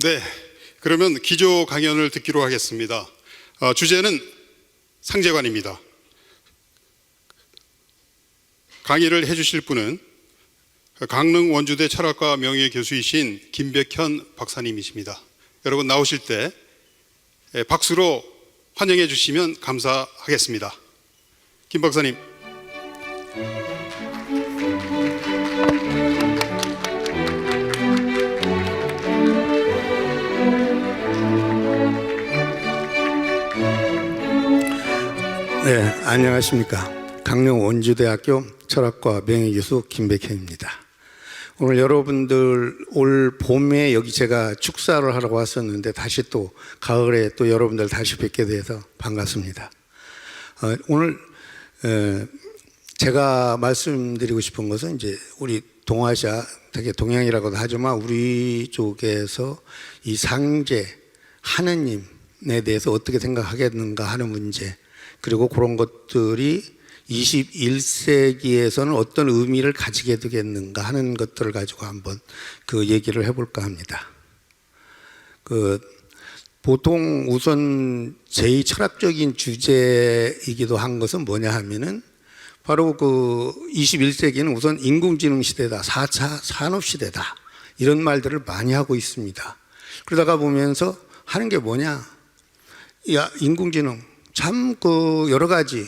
네, 그러면 기조 강연을 듣기로 하겠습니다. 주제는 상제관입니다. 강의를 해주실 분은 강릉 원주대 철학과 명예교수이신 김백현 박사님이십니다. 여러분 나오실 때 박수로 환영해 주시면 감사하겠습니다. 김 박사님. 네, 안녕하십니까. 강릉 원주대학교 철학과 명예교수 김백현입니다. 오늘 여러분들 올 봄에 여기 제가 축사를 하러 왔었는데 다시 또 가을에 또 여러분들 다시 뵙게 돼서 반갑습니다. 오늘 제가 말씀드리고 싶은 것은 이제 우리 동아시아, 되게 동양이라고도 하지만 우리 쪽에서 이 상제, 하느님에 대해서 어떻게 생각하겠는가 하는 문제, 그리고 그런 것들이 21세기에서는 어떤 의미를 가지게 되겠는가 하는 것들을 가지고 한번 그 얘기를 해볼까 합니다. 보통 우선 제일 철학적인 주제이기도 한 것은 뭐냐 하면은 바로 21세기는 우선 인공지능 시대다, 4차 산업 시대다, 이런 말들을 많이 하고 있습니다. 그러다가 보면서 하는 게 뭐냐? 야, 인공지능 참 여러 가지,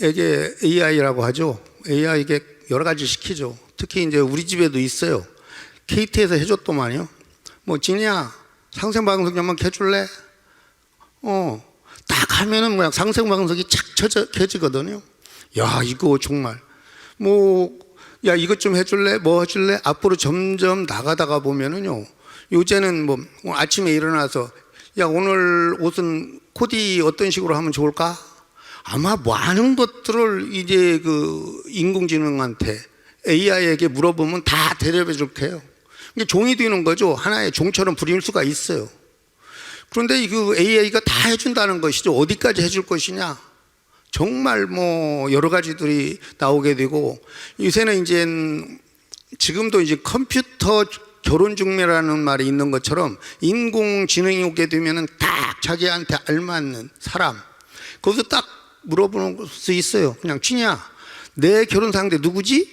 이게 AI라고 하죠. AI 이게 여러 가지 시키죠. 특히 이제 우리 집에도 있어요. KT에서 해줬더만요. 진이야, 상생방송기 한번 켜줄래? 딱 하면은 뭐야, 상생방송이 착 켜지거든요. 야, 이거 정말 야, 이것 좀 해줄래? 뭐 해줄래? 앞으로 점점 나가다가 보면은요, 요새는 아침에 일어나서 야, 오늘 옷은 코디 어떤 식으로 하면 좋을까? 아마 많은 것들을 이제 인공지능한테, AI에게 물어보면 다 대답해 줄 거예요. 이게 종이 되는 거죠. 하나의 종처럼 부릴 수가 있어요. 그런데 AI가 다 해준다는 것이죠. 어디까지 해줄 것이냐? 정말 여러 가지들이 나오게 되고, 요새는 이제 지금도 이제 컴퓨터 결혼중매라는 말이 있는 것처럼 인공지능이 오게 되면은 딱 자기한테 알맞는 사람, 거기서 딱 물어보는 수 있어요. 그냥 진이야, 내 결혼 상대 누구지?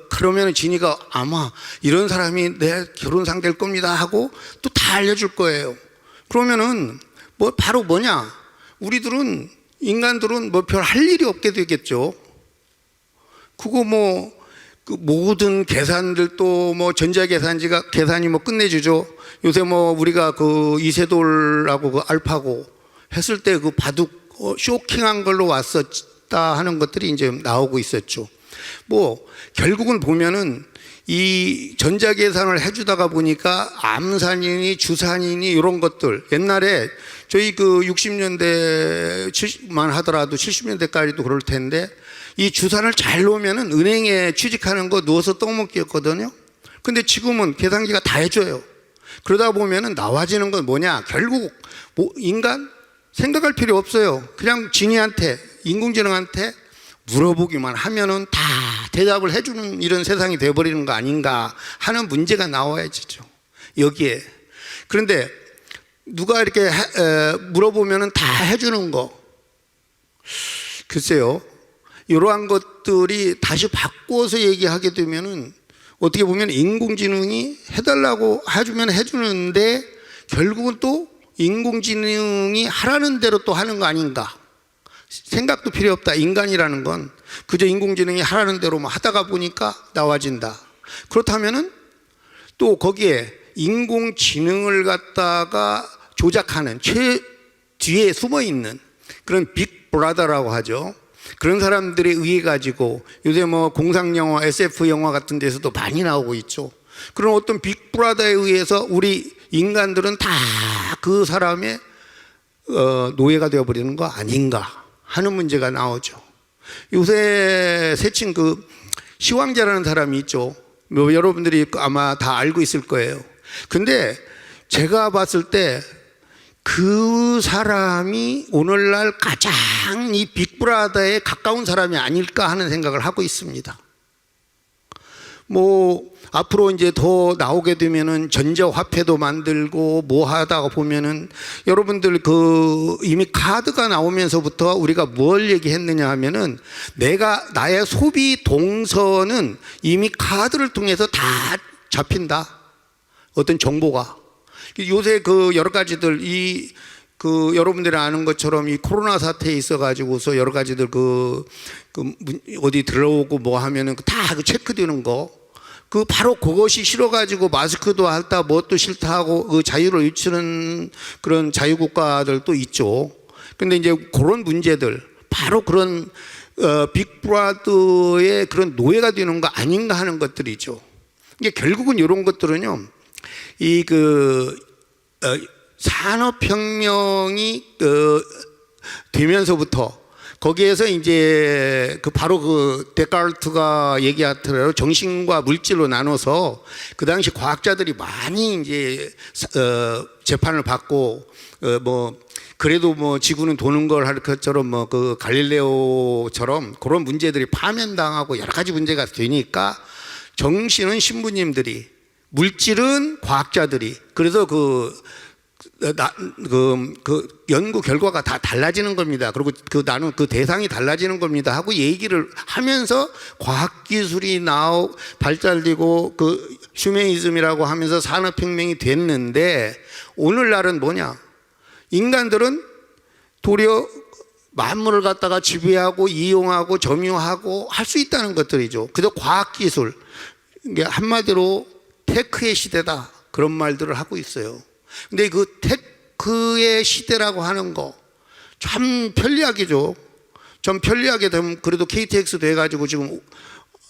그러면 진이가 아마 이런 사람이 내 결혼 상대일 겁니다 하고 또 다 알려줄 거예요. 그러면은 바로 뭐냐? 우리들은, 인간들은 별 할 일이 없게 되겠죠. 그거 모든 계산들도 전자계산지가 계산이 끝내주죠. 요새 우리가 이세돌하고 알파고 했을 때 바둑 쇼킹한 걸로 왔었다 하는 것들이 이제 나오고 있었죠. 결국은 보면은 이 전자계산을 해주다가 보니까 암산이니 주산이니 이런 것들, 옛날에 저희 60년대만 하더라도 70년대까지도 그럴 텐데, 이 주산을 잘 놓으면은 은행에 취직하는 거 누워서 떠먹기였거든요. 근데 지금은 계산기가 다 해줘요. 그러다 보면은 나와지는 건 뭐냐? 결국 인간 생각할 필요 없어요. 그냥 진이한테, 인공지능한테 물어보기만 하면은 다 대답을 해주는 이런 세상이 되어버리는 거 아닌가 하는 문제가 나와야죠, 여기에. 그런데 누가 이렇게 물어보면은 다 해주는 거, 글쎄요, 이러한 것들이 다시 바꿔서 얘기하게 되면은 어떻게 보면 인공지능이 해달라고 해주면 해주는데 결국은 또 인공지능이 하라는 대로 또 하는 거 아닌가. 생각도 필요 없다. 인간이라는 건 그저 인공지능이 하라는 대로 하다가 보니까 나와진다. 그렇다면은 또 거기에 인공지능을 갖다가 조작하는 뒤에 숨어 있는 그런 빅브라더라고 하죠. 그런 사람들에 의해 가지고 요새 공상영화, SF 영화 같은 데서도 많이 나오고 있죠. 그런 어떤 빅브라더에 의해서 우리 인간들은 다 그 사람의 노예가 되어버리는 거 아닌가 하는 문제가 나오죠. 요새 새친 시황제라는 사람이 있죠. 여러분들이 아마 다 알고 있을 거예요. 근데 제가 봤을 때 그 사람이 오늘날 가장 이 빅브라더에 가까운 사람이 아닐까 하는 생각을 하고 있습니다. 뭐 앞으로 이제 더 나오게 되면은 전자화폐도 만들고 뭐 하다가 보면은 여러분들 그 이미 카드가 나오면서부터 우리가 뭘 얘기했느냐 하면은 나의 소비 동선은 이미 카드를 통해서 다 잡힌다. 어떤 정보가. 요새 그 여러 가지들 여러분들이 아는 것처럼 이 코로나 사태에 있어 가지고서 여러 가지들 어디 들어오고 뭐 하면은 다 체크되는 거. 바로 그것이 싫어가지고 마스크도 할다 뭣도 싫다 하고 그 자유를 유치는 그런 자유국가들도 있죠. 근데 이제 그런 문제들, 바로 그런, 빅브라더의 그런 노예가 되는 거 아닌가 하는 것들이죠. 이게 결국은 이런 것들은요, 산업혁명이 되면서부터 거기에서 이제 바로 데카르트가 얘기한 대로 정신과 물질로 나눠서 그 당시 과학자들이 많이 이제 재판을 받고 그래도 뭐 지구는 도는 걸 할 것처럼 갈릴레오처럼 그런 문제들이 파면당하고 여러 가지 문제가 되니까 정신은 신부님들이, 물질은 과학자들이, 그래서 연구 결과가 다 달라지는 겁니다. 그리고 나는 그 대상이 달라지는 겁니다 하고 얘기를 하면서 과학기술이 발달되고 휴머니즘이라고 하면서 산업혁명이 됐는데, 오늘날은 뭐냐? 인간들은 도리어 만물을 갖다가 지배하고 이용하고 점유하고 할 수 있다는 것들이죠. 그래서 과학기술, 이게 한마디로 테크의 시대다, 그런 말들을 하고 있어요. 근데 그 테크의 시대라고 하는 거 참 편리하게죠. 좀 편리하게 되면 그래도 KTX도 해가지고 지금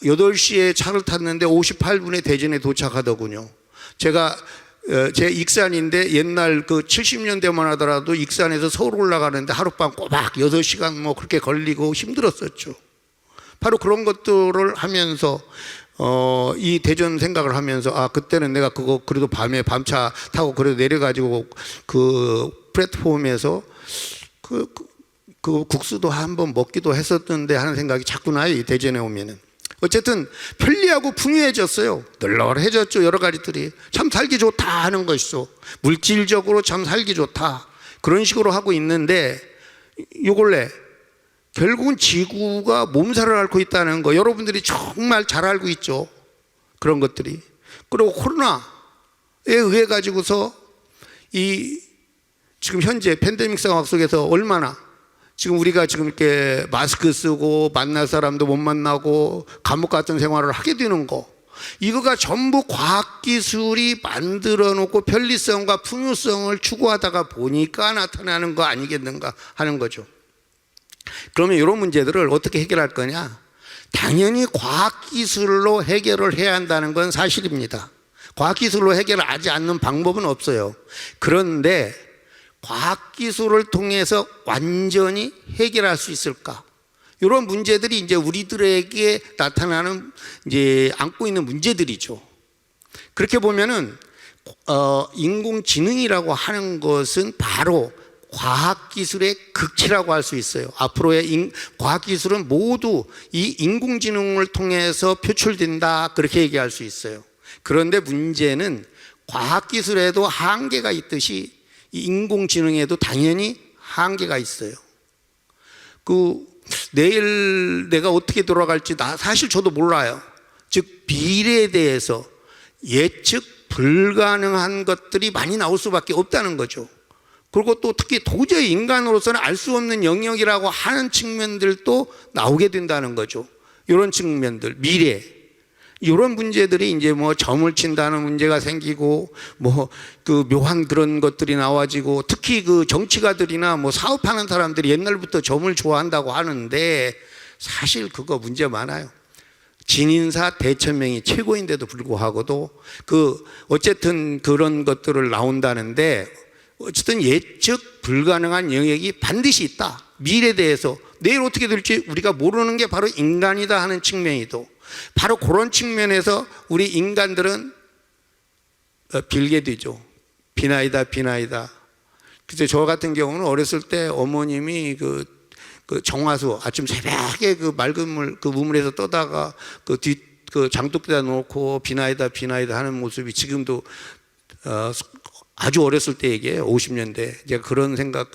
8시에 차를 탔는데 58분에 대전에 도착하더군요. 제 익산인데 옛날 70년대만 하더라도 익산에서 서울 올라가는데 하룻밤 꼬박 6시간 뭐 그렇게 걸리고 힘들었었죠. 바로 그런 것들을 하면서 이 대전 생각을 하면서 그때는 내가 그래도 밤에 밤차 타고 그래도 내려가지고 플랫폼에서 국수도 한번 먹기도 했었는데 하는 생각이 자꾸 나요. 이 대전에 오면은. 어쨌든 편리하고 풍요해졌어요. 널널해졌죠. 여러 가지들이 참 살기 좋다 하는 것이죠. 물질적으로 참 살기 좋다, 그런 식으로 하고 있는데, 요 근래 결국은 지구가 몸살을 앓고 있다는 거 여러분들이 정말 잘 알고 있죠. 그런 것들이. 그리고 코로나에 의해 가지고서 지금 현재 팬데믹 상황 속에서 얼마나 지금 우리가 지금 이렇게 마스크 쓰고 만날 사람도 못 만나고 감옥 같은 생활을 하게 되는 거, 이거가 전부 과학기술이 만들어 놓고 편리성과 풍요성을 추구하다가 보니까 나타나는 거 아니겠는가 하는 거죠. 그러면 이런 문제들을 어떻게 해결할 거냐? 당연히 과학기술로 해결을 해야 한다는 건 사실입니다. 과학기술로 해결하지 않는 방법은 없어요. 그런데 과학기술을 통해서 완전히 해결할 수 있을까? 이런 문제들이 이제 우리들에게 나타나는, 이제 안고 있는 문제들이죠. 그렇게 보면은 인공지능이라고 하는 것은 바로 과학기술의 극치라고 할 수 있어요. 앞으로의 과학기술은 모두 이 인공지능을 통해서 표출된다, 그렇게 얘기할 수 있어요. 그런데 문제는 과학기술에도 한계가 있듯이 이 인공지능에도 당연히 한계가 있어요. 내일 내가 어떻게 돌아갈지 사실 저도 몰라요. 즉 미래에 대해서 예측 불가능한 것들이 많이 나올 수밖에 없다는 거죠. 그리고 또 특히 도저히 인간으로서는 알 수 없는 영역이라고 하는 측면들도 나오게 된다는 거죠. 이런 측면들, 미래, 이런 문제들이 이제 뭐 점을 친다는 문제가 생기고, 묘한 그런 것들이 나와지고, 특히 정치가들이나 사업하는 사람들이 옛날부터 점을 좋아한다고 하는데, 사실 그거 문제 많아요. 진인사 대천명이 최고인데도 불구하고도 어쨌든 그런 것들을 나온다는데, 어쨌든 예측 불가능한 영역이 반드시 있다. 미래에 대해서 내일 어떻게 될지 우리가 모르는 게 바로 인간이다 하는 측면이도, 바로 그런 측면에서 우리 인간들은 빌게 되죠. 비나이다. 그래서 저 같은 경우는 어렸을 때 어머님이 정화수 아침 새벽에 맑은 물 우물에서 떠다가 그 장독대다 놓고 비나이다 하는 모습이 지금도 아주 어렸을 때 얘기예요. 50년대 제가 그런 생각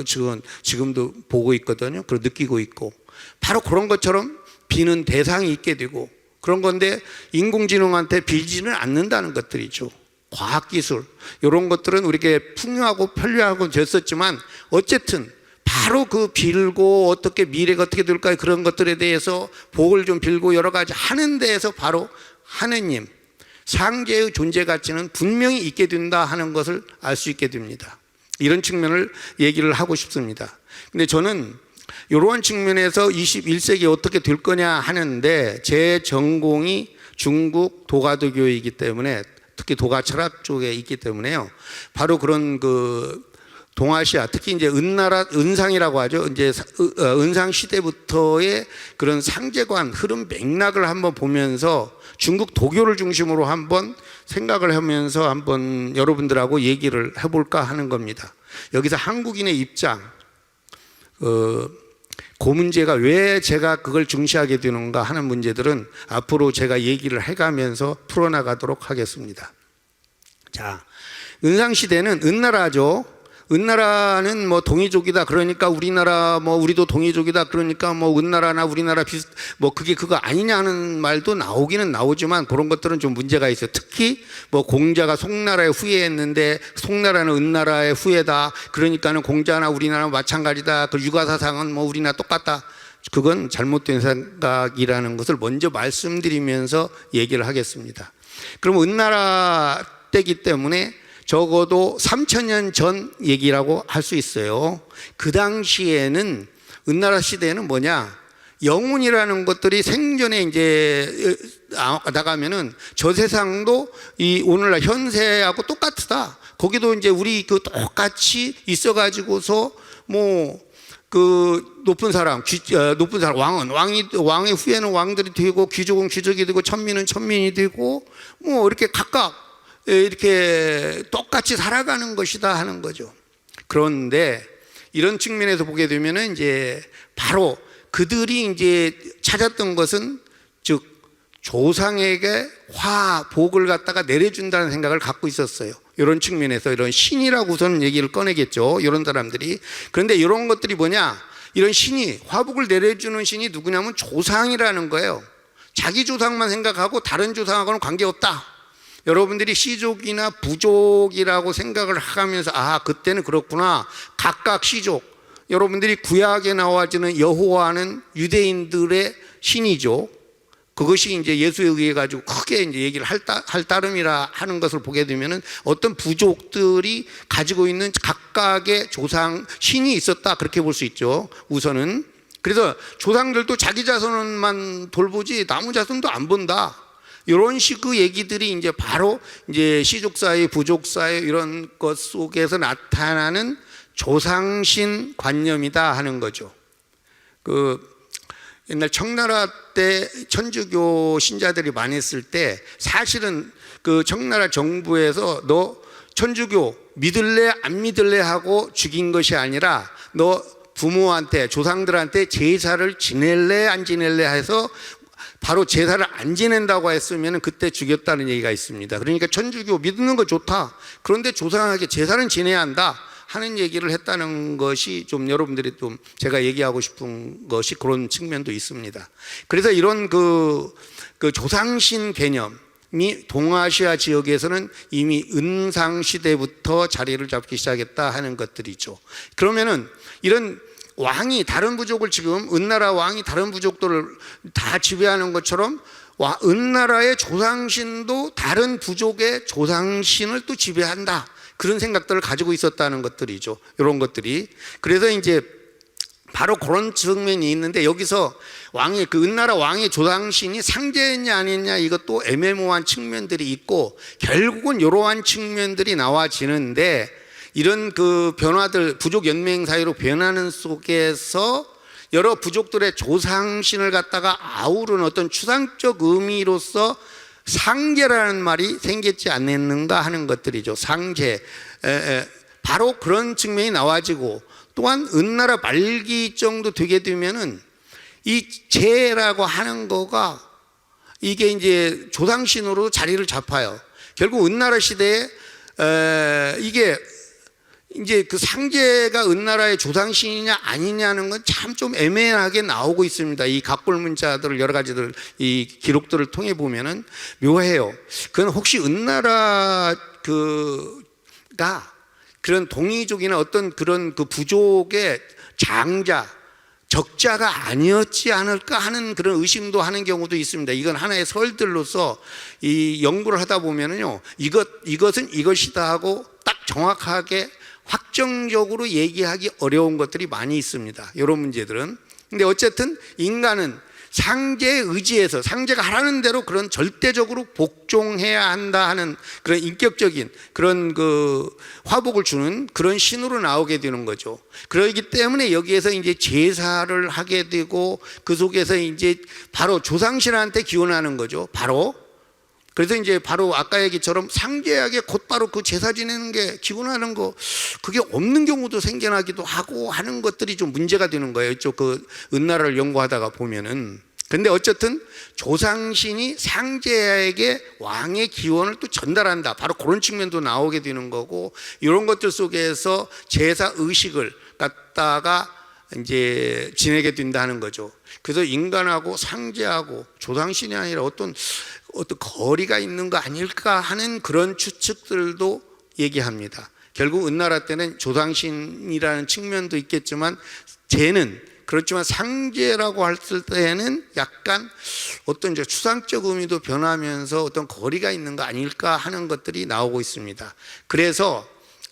지금도 보고 있거든요. 그걸 느끼고 있고 바로 그런 것처럼 비는 대상이 있게 되고 그런 건데 인공지능한테 빌지는 않는다는 것들이죠. 과학기술 이런 것들은 우리에게 풍요하고 편리하고 됐었지만 어쨌든 바로 그 빌고 어떻게 미래가 어떻게 될까 그런 것들에 대해서 복을 좀 빌고 여러 가지 하는 데에서 바로 하느님 상제의 존재 가치는 분명히 있게 된다 하는 것을 알 수 있게 됩니다. 이런 측면을 얘기를 하고 싶습니다. 근데 저는 이러한 측면에서 21세기 어떻게 될 거냐 하는데 제 전공이 중국 도가도교이기 때문에 특히 도가 철학 쪽에 있기 때문에요. 바로 그런 그 동아시아 특히 이제 은상이라고 하죠. 이제 은상 시대부터의 그런 상제관 흐름 맥락을 한번 보면서 중국 도교를 중심으로 한번 생각을 하면서 한번 여러분들하고 얘기를 해볼까 하는 겁니다. 여기서 한국인의 입장, 그 문제가 왜 제가 그걸 중시하게 되는가 하는 문제들은 앞으로 제가 얘기를 해가면서 풀어나가도록 하겠습니다. 자, 은상시대는 은나라죠. 은나라는 뭐 동이족이다 그러니까 우리나라 뭐 우리도 동이족이다 그러니까 뭐 은나라나 우리나라 뭐 그게 그거 아니냐는 말도 나오기는 나오지만 그런 것들은 좀 문제가 있어요. 특히 뭐 공자가 송나라에 후예했는데 송나라는 은나라의 후예다 그러니까는 공자나 우리나라 마찬가지다 그 육아사상은 뭐 우리나라 똑같다 그건 잘못된 생각이라는 것을 먼저 말씀드리면서 얘기를 하겠습니다. 그럼 은나라 때기 때문에 적어도 3000년 전 얘기라고 할 수 있어요. 그 당시에는 은나라 시대에는 뭐냐? 영혼이라는 것들이 생전에 이제 나가면은 저 세상도 이 오늘날 현세하고 똑같다. 거기도 이제 우리 그 똑같이 있어가지고서 뭐 그 높은 사람 왕의 후예는 왕들이 되고 귀족은 귀족이 되고 천민은 천민이 되고 뭐 이렇게 각각 이렇게 똑같이 살아가는 것이다 하는 거죠. 그런데 이런 측면에서 보게 되면은 이제 바로 그들이 이제 찾았던 것은 즉 조상에게 복을 갖다가 내려준다는 생각을 갖고 있었어요. 이런 측면에서 이런 신이라고 우선 얘기를 꺼내겠죠. 이런 사람들이. 그런데 이런 것들이 뭐냐? 이런 신이 화복을 내려주는 신이 누구냐면 조상이라는 거예요. 자기 조상만 생각하고 다른 조상하고는 관계없다. 여러분들이 시족이나 부족이라고 생각을 하면서 그때는 그렇구나. 각각 시족. 여러분들이 구약에 나와지는 여호와는 유대인들의 신이죠. 그것이 이제 예수에 의해 가지고 크게 이제 얘기를 할 따름이라 하는 것을 보게 되면은 어떤 부족들이 가지고 있는 각각의 조상 신이 있었다 그렇게 볼 수 있죠. 우선은 그래서 조상들도 자기 자손만 돌보지 남의 자손도 안 본다. 이런 식의 얘기들이 이제 바로 이제 시족 사회, 부족 사회 이런 것 속에서 나타나는 조상신 관념이다 하는 거죠. 그 옛날 청나라 때 천주교 신자들이 많이 했을 때 사실은 그 청나라 정부에서 너 천주교 믿을래 안 믿을래 하고 죽인 것이 아니라 너 부모한테 조상들한테 제사를 지낼래 안 지낼래 해서 바로 제사를 안 지낸다고 했으면 그때 죽였다는 얘기가 있습니다. 그러니까 천주교 믿는 거 좋다. 그런데 조상에게 제사는 지내야 한다 하는 얘기를 했다는 것이 좀 여러분들이 좀 제가 얘기하고 싶은 것이 그런 측면도 있습니다. 그래서 이런 그 조상신 개념이 동아시아 지역에서는 이미 은상시대부터 자리를 잡기 시작했다 하는 것들이죠. 그러면은 이런 왕이 다른 부족을 지금 은나라 왕이 다른 부족들을 다 지배하는 것처럼 은나라의 조상신도 다른 부족의 조상신을 또 지배한다. 그런 생각들을 가지고 있었다는 것들이죠. 이런 것들이. 그래서 이제 바로 그런 측면이 있는데 여기서 그 은나라 왕의 조상신이 상제했냐 아니냐 이것도 애매모호한 측면들이 있고 결국은 이러한 측면들이 나와지는데 이런 그 변화들 부족 연맹 사이로 변하는 속에서 여러 부족들의 조상신을 갖다가 아우르는 어떤 추상적 의미로서 상제라는 말이 생겼지 않았는가 하는 것들이죠. 상제. 바로 그런 측면이 나와지고 또한 은나라 말기 정도 되게 되면은 이 제라고 하는 거가 이게 이제 조상신으로 자리를 잡아요. 결국 은나라 시대에 이게 이제 그 상제가 은나라의 조상신이냐 아니냐는 건 참 좀 애매하게 나오고 있습니다. 이 각골문자들을 여러 가지들 이 기록들을 통해 보면은 묘해요. 그건 혹시 은나라 그가 그런 동이족이나 어떤 그런 그 부족의 장자 적자가 아니었지 않을까 하는 그런 의심도 하는 경우도 있습니다. 이건 하나의 설들로서 이 연구를 하다 보면은요, 이것은 이것이다 하고 딱 정확하게 확정적으로 얘기하기 어려운 것들이 많이 있습니다. 이런 문제들은. 근데 어쨌든 인간은 상제에 의지해서 상제가 하라는 대로 그런 절대적으로 복종해야 한다 하는 그런 인격적인 그런 그 화복을 주는 그런 신으로 나오게 되는 거죠. 그러기 때문에 여기에서 이제 제사를 하게 되고 그 속에서 이제 바로 조상신한테 기원하는 거죠. 바로. 그래서 이제 바로 아까 얘기처럼 상제에게 곧바로 그 제사 지내는 게 기원하는 거 그게 없는 경우도 생겨나기도 하고 하는 것들이 좀 문제가 되는 거예요. 이쪽 그 은나라를 연구하다가 보면은. 근데 어쨌든 조상신이 상제에게 왕의 기원을 또 전달한다. 바로 그런 측면도 나오게 되는 거고 이런 것들 속에서 제사 의식을 갖다가 이제 지내게 된다는 거죠. 그래서 인간하고 상제하고 조상신이 아니라 어떤 거리가 있는 거 아닐까 하는 그런 추측들도 얘기합니다. 결국 은나라 때는 조상신이라는 측면도 있겠지만 쟤는 그렇지만 상제라고 했을 때는 약간 어떤 이제 추상적 의미도 변하면서 어떤 거리가 있는 거 아닐까 하는 것들이 나오고 있습니다. 그래서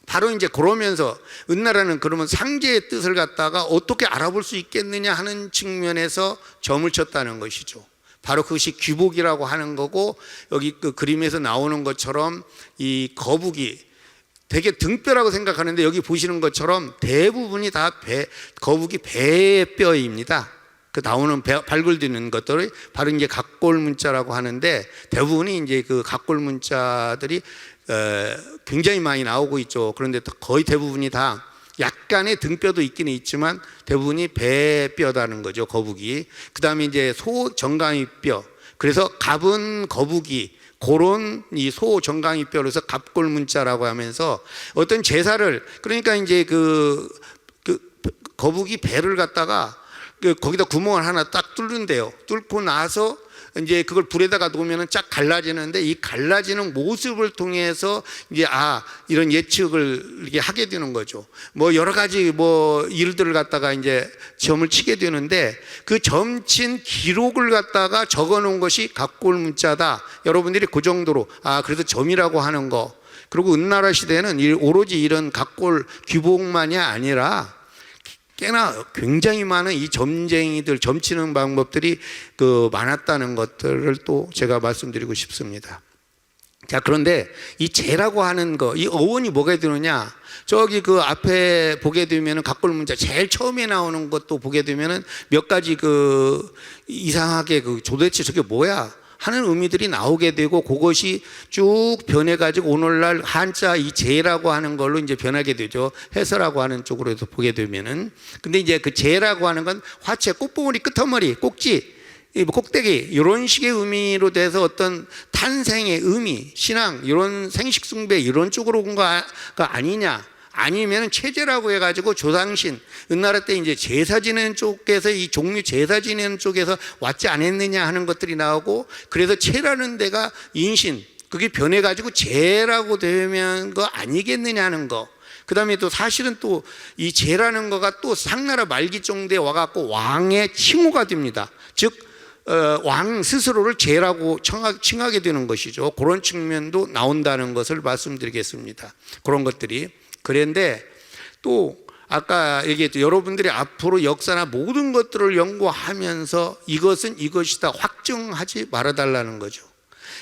바로 이제 그러면서 은나라는 그러면 상제의 뜻을 갖다가 어떻게 알아볼 수 있겠느냐 하는 측면에서 점을 쳤다는 것이죠. 바로 그것이 귀복이라고 하는 거고 여기 그 그림에서 나오는 것처럼 이 거북이 되게 등뼈라고 생각하는데 여기 보시는 것처럼 대부분이 다 거북이 배의 뼈입니다. 그 나오는 발굴되는 것들이 바로 이제 각골문자라고 하는데 대부분이 이제 그 각골문자들이 굉장히 많이 나오고 있죠. 그런데 거의 대부분이 다 약간의 등뼈도 있기는 있지만 대부분이 배뼈다는 거죠. 거북이. 그 다음에 이제 소 정강이뼈. 그래서 갑은 거북이. 그런 이 소 정강이뼈로서 갑골문자라고 하면서 어떤 제사를 그러니까 이제 그 거북이 배를 갖다가 거기다 구멍을 하나 딱 뚫는데요. 뚫고 나서 이제 그걸 불에다가 놓으면 쫙 갈라지는데 이 갈라지는 모습을 통해서 이제 이런 예측을 이렇게 하게 되는 거죠. 뭐 여러 가지 뭐 일들을 갖다가 이제 점을 치게 되는데 그 점친 기록을 갖다가 적어 놓은 것이 각골문자다. 여러분들이 그 정도로 그래서 점이라고 하는 거. 그리고 은나라 시대에는 오로지 이런 각골 귀복만이 아니라 꽤나 굉장히 많은 이 점쟁이들 점치는 방법들이 많았다는 것들을 또 제가 말씀드리고 싶습니다. 자, 그런데 이 제라고 하는 거, 이 어원이 뭐가 되느냐? 저기 그 앞에 보게 되면은 각골문자 제일 처음에 나오는 것도 보게 되면은 몇 가지 이상하게 도대체 저게 뭐야? 하는 의미들이 나오게 되고 그것이 쭉 변해가지고 오늘날 한자 이 제라고 하는 걸로 이제 변하게 되죠. 해서라고 하는 쪽으로서 보게 되면은. 근데 이제 그 제라고 하는 건 화채, 꽃봉오리, 끄트머리, 꼭지, 꼭대기 이런 식의 의미로 돼서 어떤 탄생의 의미, 신앙, 이런 생식숭배 이런 쪽으로 온 거가 아니냐. 아니면 체제라고 해가지고 조상신, 은나라 때 이제 제사 지내는 쪽에서 이 종류 제사 지내는 쪽에서 왔지 않았느냐 하는 것들이 나오고 그래서 체라는 데가 인신, 그게 변해가지고 제라고 되면 거 아니겠느냐 하는 거. 그 다음에 또 사실은 또 이 제라는 거가 또 상나라 말기 정도에 와갖고 왕의 칭호가 됩니다. 즉, 왕 스스로를 제라고 칭하게 되는 것이죠. 그런 측면도 나온다는 것을 말씀드리겠습니다. 그런 것들이. 그런데 또 아까 얘기했죠. 여러분들이 앞으로 역사나 모든 것들을 연구하면서 이것은 이것이다 확정하지 말아달라는 거죠.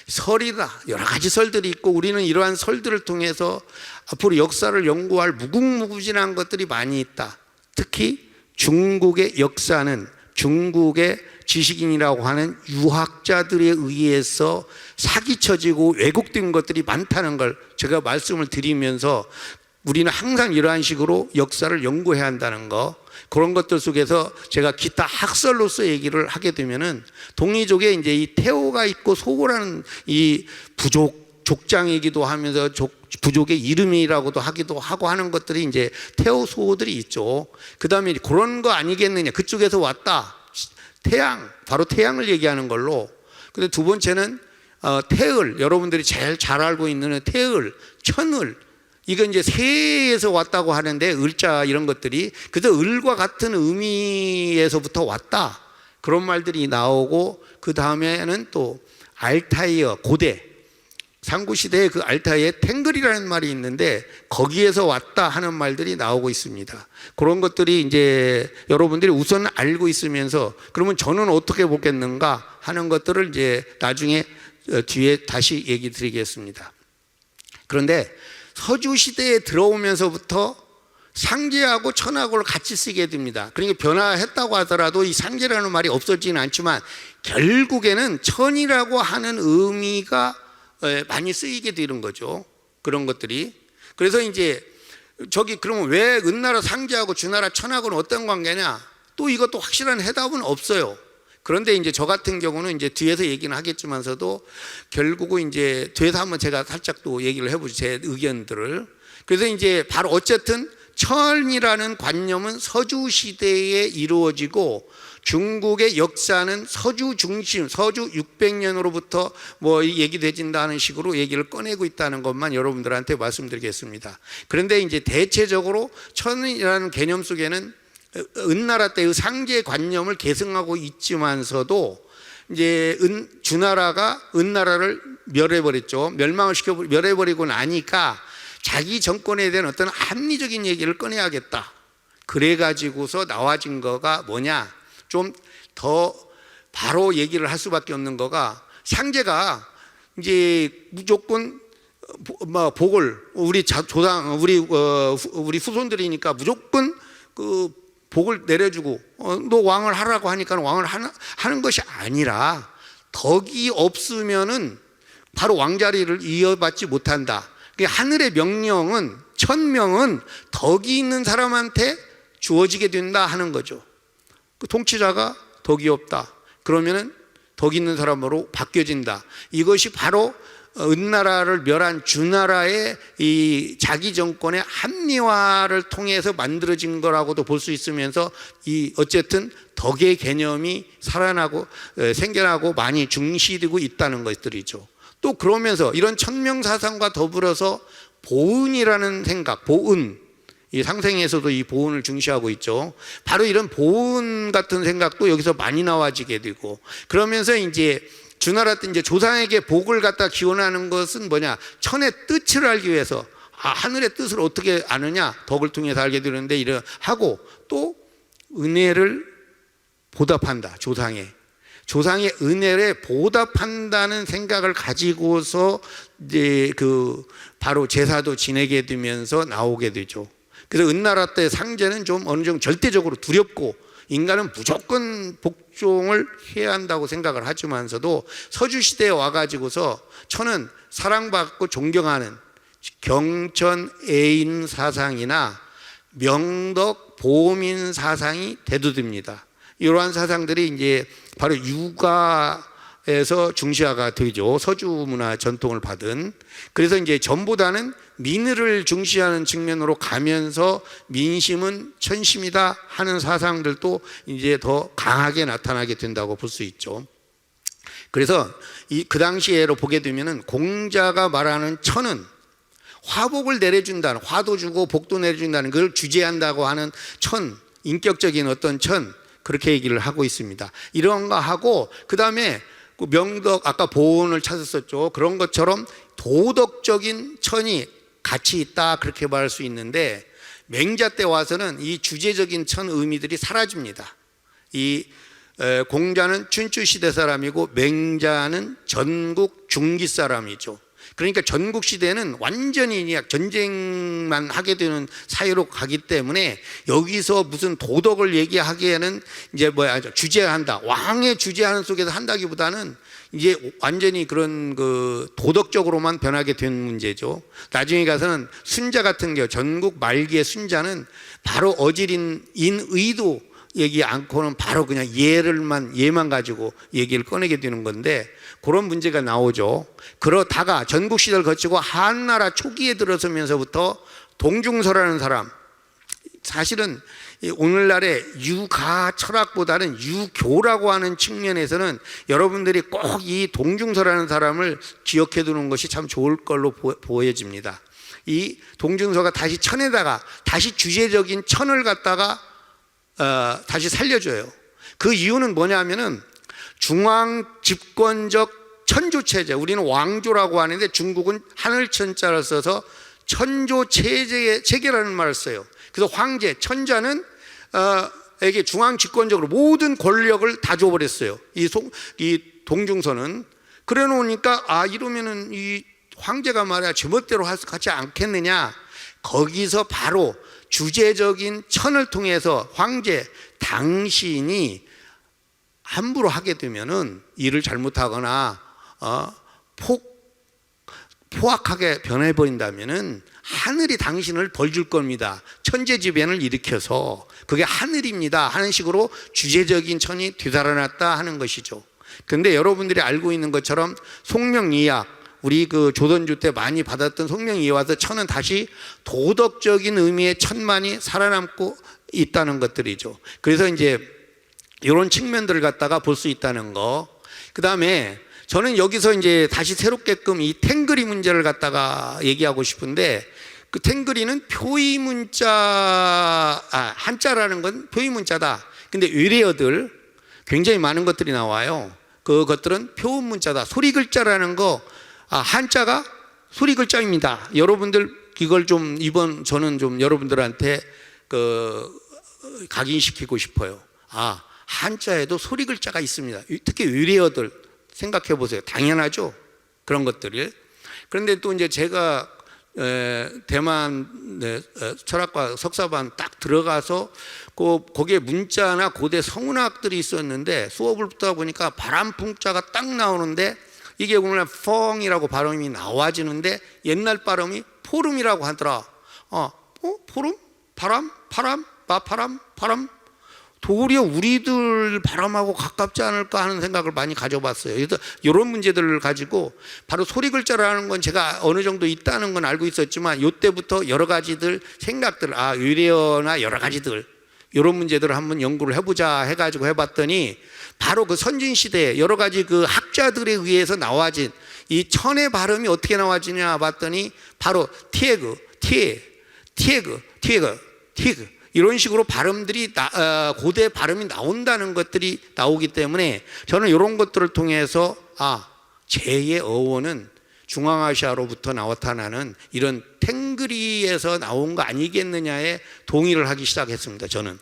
설이다. 여러 가지 설들이 있고 우리는 이러한 설들을 통해서 앞으로 역사를 연구할 무궁무진한 것들이 많이 있다. 특히 중국의 역사는 중국의 지식인이라고 하는 유학자들에 의해서 사기쳐지고 왜곡된 것들이 많다는 걸 제가 말씀을 드리면서 우리는 항상 이러한 식으로 역사를 연구해야 한다는 거, 그런 것들 속에서 제가 기타 학설로서 얘기를 하게 되면은 동이족에 이제 이 태호가 있고 소고라는 이 족장이기도 하면서 부족의 이름이라고도 하기도 하고 하는 것들이 이제 태호 소호들이 있죠. 그 다음에 그런 거 아니겠느냐. 그쪽에서 왔다. 태양, 바로 태양을 얘기하는 걸로. 근데 두 번째는 태을, 여러분들이 제일 잘 알고 있는 태을, 천을. 이건 이제 새에서 왔다고 하는데 을자 이런 것들이 그래서 을과 같은 의미에서부터 왔다. 그런 말들이 나오고 그 다음에는 또 알타이어, 고대. 상구시대에 그 알타이에 탱글이라는 말이 있는데 거기에서 왔다 하는 말들이 나오고 있습니다. 그런 것들이 이제 여러분들이 우선 알고 있으면서 그러면 저는 어떻게 보겠는가 하는 것들을 이제 나중에 뒤에 다시 얘기 드리겠습니다. 그런데 서주시대에 들어오면서부터 상제하고 천하고를 같이 쓰게 됩니다. 그러니까 변화했다고 하더라도 이 상제라는 말이 없어지는 않지만 결국에는 천이라고 하는 의미가 많이 쓰이게 되는 거죠. 그런 것들이. 그래서 이제 그러면 왜 은나라 상제하고 주나라 천하고는 어떤 관계냐? 또 이것도 확실한 해답은 없어요. 그런데 이제 저 같은 경우는 이제 뒤에서 얘기는 하겠지만서도 결국은 이제 뒤에서 한번 제가 살짝 또 얘기를 해보죠. 제 의견들을. 그래서 이제 바로 어쨌든 천이라는 관념은 서주 시대에 이루어지고 중국의 역사는 서주 중심, 서주 600년으로부터 뭐 얘기되진다는 식으로 얘기를 꺼내고 있다는 것만 여러분들한테 말씀드리겠습니다. 그런데 이제 대체적으로 천이라는 개념 속에는 은나라 때의 상제 관념을 계승하고 있지만서도 이제 주나라가 은나라를 멸해버렸죠. 멸해버리고 나니까 자기 정권에 대한 어떤 합리적인 얘기를 꺼내야겠다. 그래가지고서 나와진 거가 뭐냐? 좀 더 바로 얘기를 할 수밖에 없는 거가 상제가 이제 무조건 복을 우리 조상 우리 후손들이니까 무조건 그 복을 내려주고 너 왕을 하라고 하니까 왕을 하는 것이 아니라 덕이 없으면은 바로 왕자리를 이어받지 못한다. 하늘의 명령은 천명은 덕이 있는 사람한테 주어지게 된다 하는 거죠. 그 통치자가 덕이 없다. 그러면은 덕 있는 사람으로 바뀌어진다. 이것이 바로 은나라를 멸한 주나라의 이 자기 정권의 합리화를 통해서 만들어진 거라고도 볼 수 있으면서 이 어쨌든 덕의 개념이 살아나고 생겨나고 많이 중시되고 있다는 것들이죠. 또 그러면서 이런 천명사상과 더불어서 보은이라는 생각, 보은, 이 상생에서도 이 보은을 중시하고 있죠. 바로 이런 보은 같은 생각도 여기서 많이 나와지게 되고 그러면서 이제 주나라 때 이제 조상에게 복을 갖다 기원하는 것은 뭐냐? 천의 뜻을 알기 위해서 하늘의 뜻을 어떻게 아느냐? 덕을 통해서 알게 되는데 이래 하고 또 은혜를 보답한다. 조상의 은혜를 보답한다는 생각을 가지고서 이제 바로 제사도 지내게 되면서 나오게 되죠. 그래서 은나라 때 상제는 좀 어느 정도 절대적으로 두렵고 인간은 무조건 복종을 해야 한다고 생각을 하지만서도 서주시대에 와가지고서 천은 사랑받고 존경하는 경천애인 사상이나 명덕 보민 사상이 대두됩니다. 이러한 사상들이 이제 바로 육아에서 중시화가 되죠. 서주 문화 전통을 받은. 그래서 이제 전보다는 민의를 중시하는 측면으로 가면서 민심은 천심이다 하는 사상들도 이제 더 강하게 나타나게 된다고 볼 수 있죠. 그래서 그 당시에로 보게 되면은 공자가 말하는 천은 화복을 내려준다는, 화도 주고 복도 내려준다는 걸 주재한다고 하는 천, 인격적인 어떤 천, 그렇게 얘기를 하고 있습니다. 이런 거 하고 그 다음에 명덕, 아까 보온을 찾았었죠. 그런 것처럼 도덕적인 천이 같이 있다 그렇게 말할 수 있는데 맹자 때 와서는 이 주제적인 천 의미들이 사라집니다. 이 공자는 춘추 시대 사람이고 맹자는 전국 중기 사람이죠. 그러니까 전국 시대는 완전히 전쟁만 하게 되는 사회로 가기 때문에 여기서 무슨 도덕을 얘기하기에는 이제 주재한다. 왕의 주재하는 속에서 한다기보다는 이제 완전히 그런 그 도덕적으로만 변하게 된 문제죠. 나중에 가서는 순자 같은 경우 전국 말기의 순자는 바로 어지린 인의도 얘기 않고는 바로 그냥 예만 가지고 얘기를 꺼내게 되는 건데 그런 문제가 나오죠. 그러다가 전국 시대를 거치고 한나라 초기에 들어서면서부터 동중서라는 사람, 사실은 오늘날의 유가 철학보다는 유교라고 하는 측면에서는 여러분들이 꼭 이 동중서라는 사람을 기억해 두는 것이 참 좋을 걸로 보여집니다. 이 동중서가 다시 천에다가 다시 주제적인 천을 갖다가 다시 살려줘요. 그 이유는 뭐냐면은 중앙 집권적 천조체제, 우리는 왕조라고 하는데 중국은 하늘천자를 써서 천조체제라는 말을 써요. 그래서 황제, 천자는 에게 중앙 집권적으로 모든 권력을 다 줘버렸어요. 이 동중서는. 그래 놓으니까 이러면은 이 황제가 말이야 제멋대로 하지 않겠느냐. 거기서 바로 주제적인 천을 통해서 황제 당신이 함부로 하게 되면은 일을 잘못하거나 포악하게 변해버린다면은 하늘이 당신을 벌 줄 겁니다. 천재지변을 일으켜서 그게 하늘입니다 하는 식으로 주제적인 천이 되살아났다 하는 것이죠. 근데 여러분들이 알고 있는 것처럼 송명이약, 우리 그 조선주 때 많이 받았던 송명이에 와서 천은 다시 도덕적인 의미의 천만이 살아남고 있다는 것들이죠. 그래서 이제 이런 측면들을 갖다가 볼 수 있다는 거. 그 다음에 저는 여기서 이제 다시 새롭게끔 이 탱글이 문제를 갖다가 얘기하고 싶은데, 그 탱글이는 표의문자, 한자라는 건 표의문자다. 근데 외래어들 굉장히 많은 것들이 나와요. 그것들은 표음문자다. 소리글자라는 거, 한자가 소리글자입니다. 여러분들 이걸 좀 저는 좀 여러분들한테 각인시키고 싶어요. 한자에도 소리글자가 있습니다. 특히 외래어들 생각해 보세요. 당연하죠. 그런 것들을. 그런데 또 이제 제가 대만 철학과 석사반 딱 들어가서 거기에 문자나 고대 성문학들이 있었는데 수업을 듣다 보니까 바람풍자가 딱 나오는데 이게 오늘날 펑이라고 발음이 나와지는데 옛날 발음이 포름이라고 하더라. 포름? 바람? 바람? 도리어 우리들 바람하고 가깝지 않을까 하는 생각을 많이 가져봤어요. 그래서 이런 문제들을 가지고 바로 소리글자라는 건 제가 어느 정도 있다는 건 알고 있었지만 이때부터 여러 가지들 생각들, 유래어나 여러 가지들 이런 문제들을 한번 연구를 해보자 해가지고 해봤더니 바로 그 선진시대에 여러 가지 그 학자들에 의해서 나와진 이 천의 발음이 어떻게 나와지냐 봤더니 바로 티에그 이런 식으로 발음들이 고대 발음이 나온다는 것들이 나오기 때문에 저는 이런 것들을 통해서 제2의 어원은 중앙아시아로부터 나타나는 이런 탱그리에서 나온 거 아니겠느냐에 동의를 하기 시작했습니다. 저는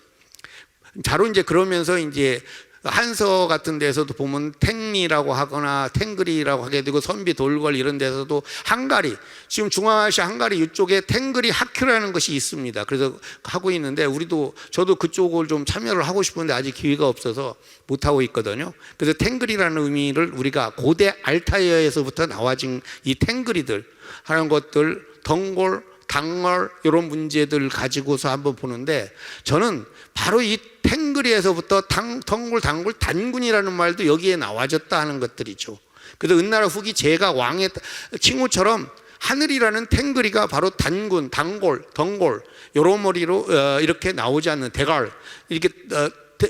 바로 이제 그러면서 이제 한서 같은 데서도 보면 탱리라고 하거나 탱그리라고 하게 되고 선비 돌궐 이런 데서도 한가리, 지금 중앙아시아 한가리 이쪽에 탱그리 학교라는 것이 있습니다. 그래서 하고 있는데 저도 그쪽을 좀 참여를 하고 싶은데 아직 기회가 없어서 못 하고 있거든요. 그래서 탱그리라는 의미를 우리가 고대 알타이어에서부터 나와진 이 탱그리들 하는 것들, 덩골, 당얼 이런 문제들 가지고서 한번 보는데 저는 바로 이 탱그리에서부터 덩굴, 단굴, 단군이라는 말도 여기에 나와졌다 하는 것들이죠. 그래서 은나라 후기 제가 왕의 칭호처럼 하늘이라는 탱그리가 바로 단군, 단골, 덩골 이런 머리로 이렇게 나오지 않는 대갈, 이렇게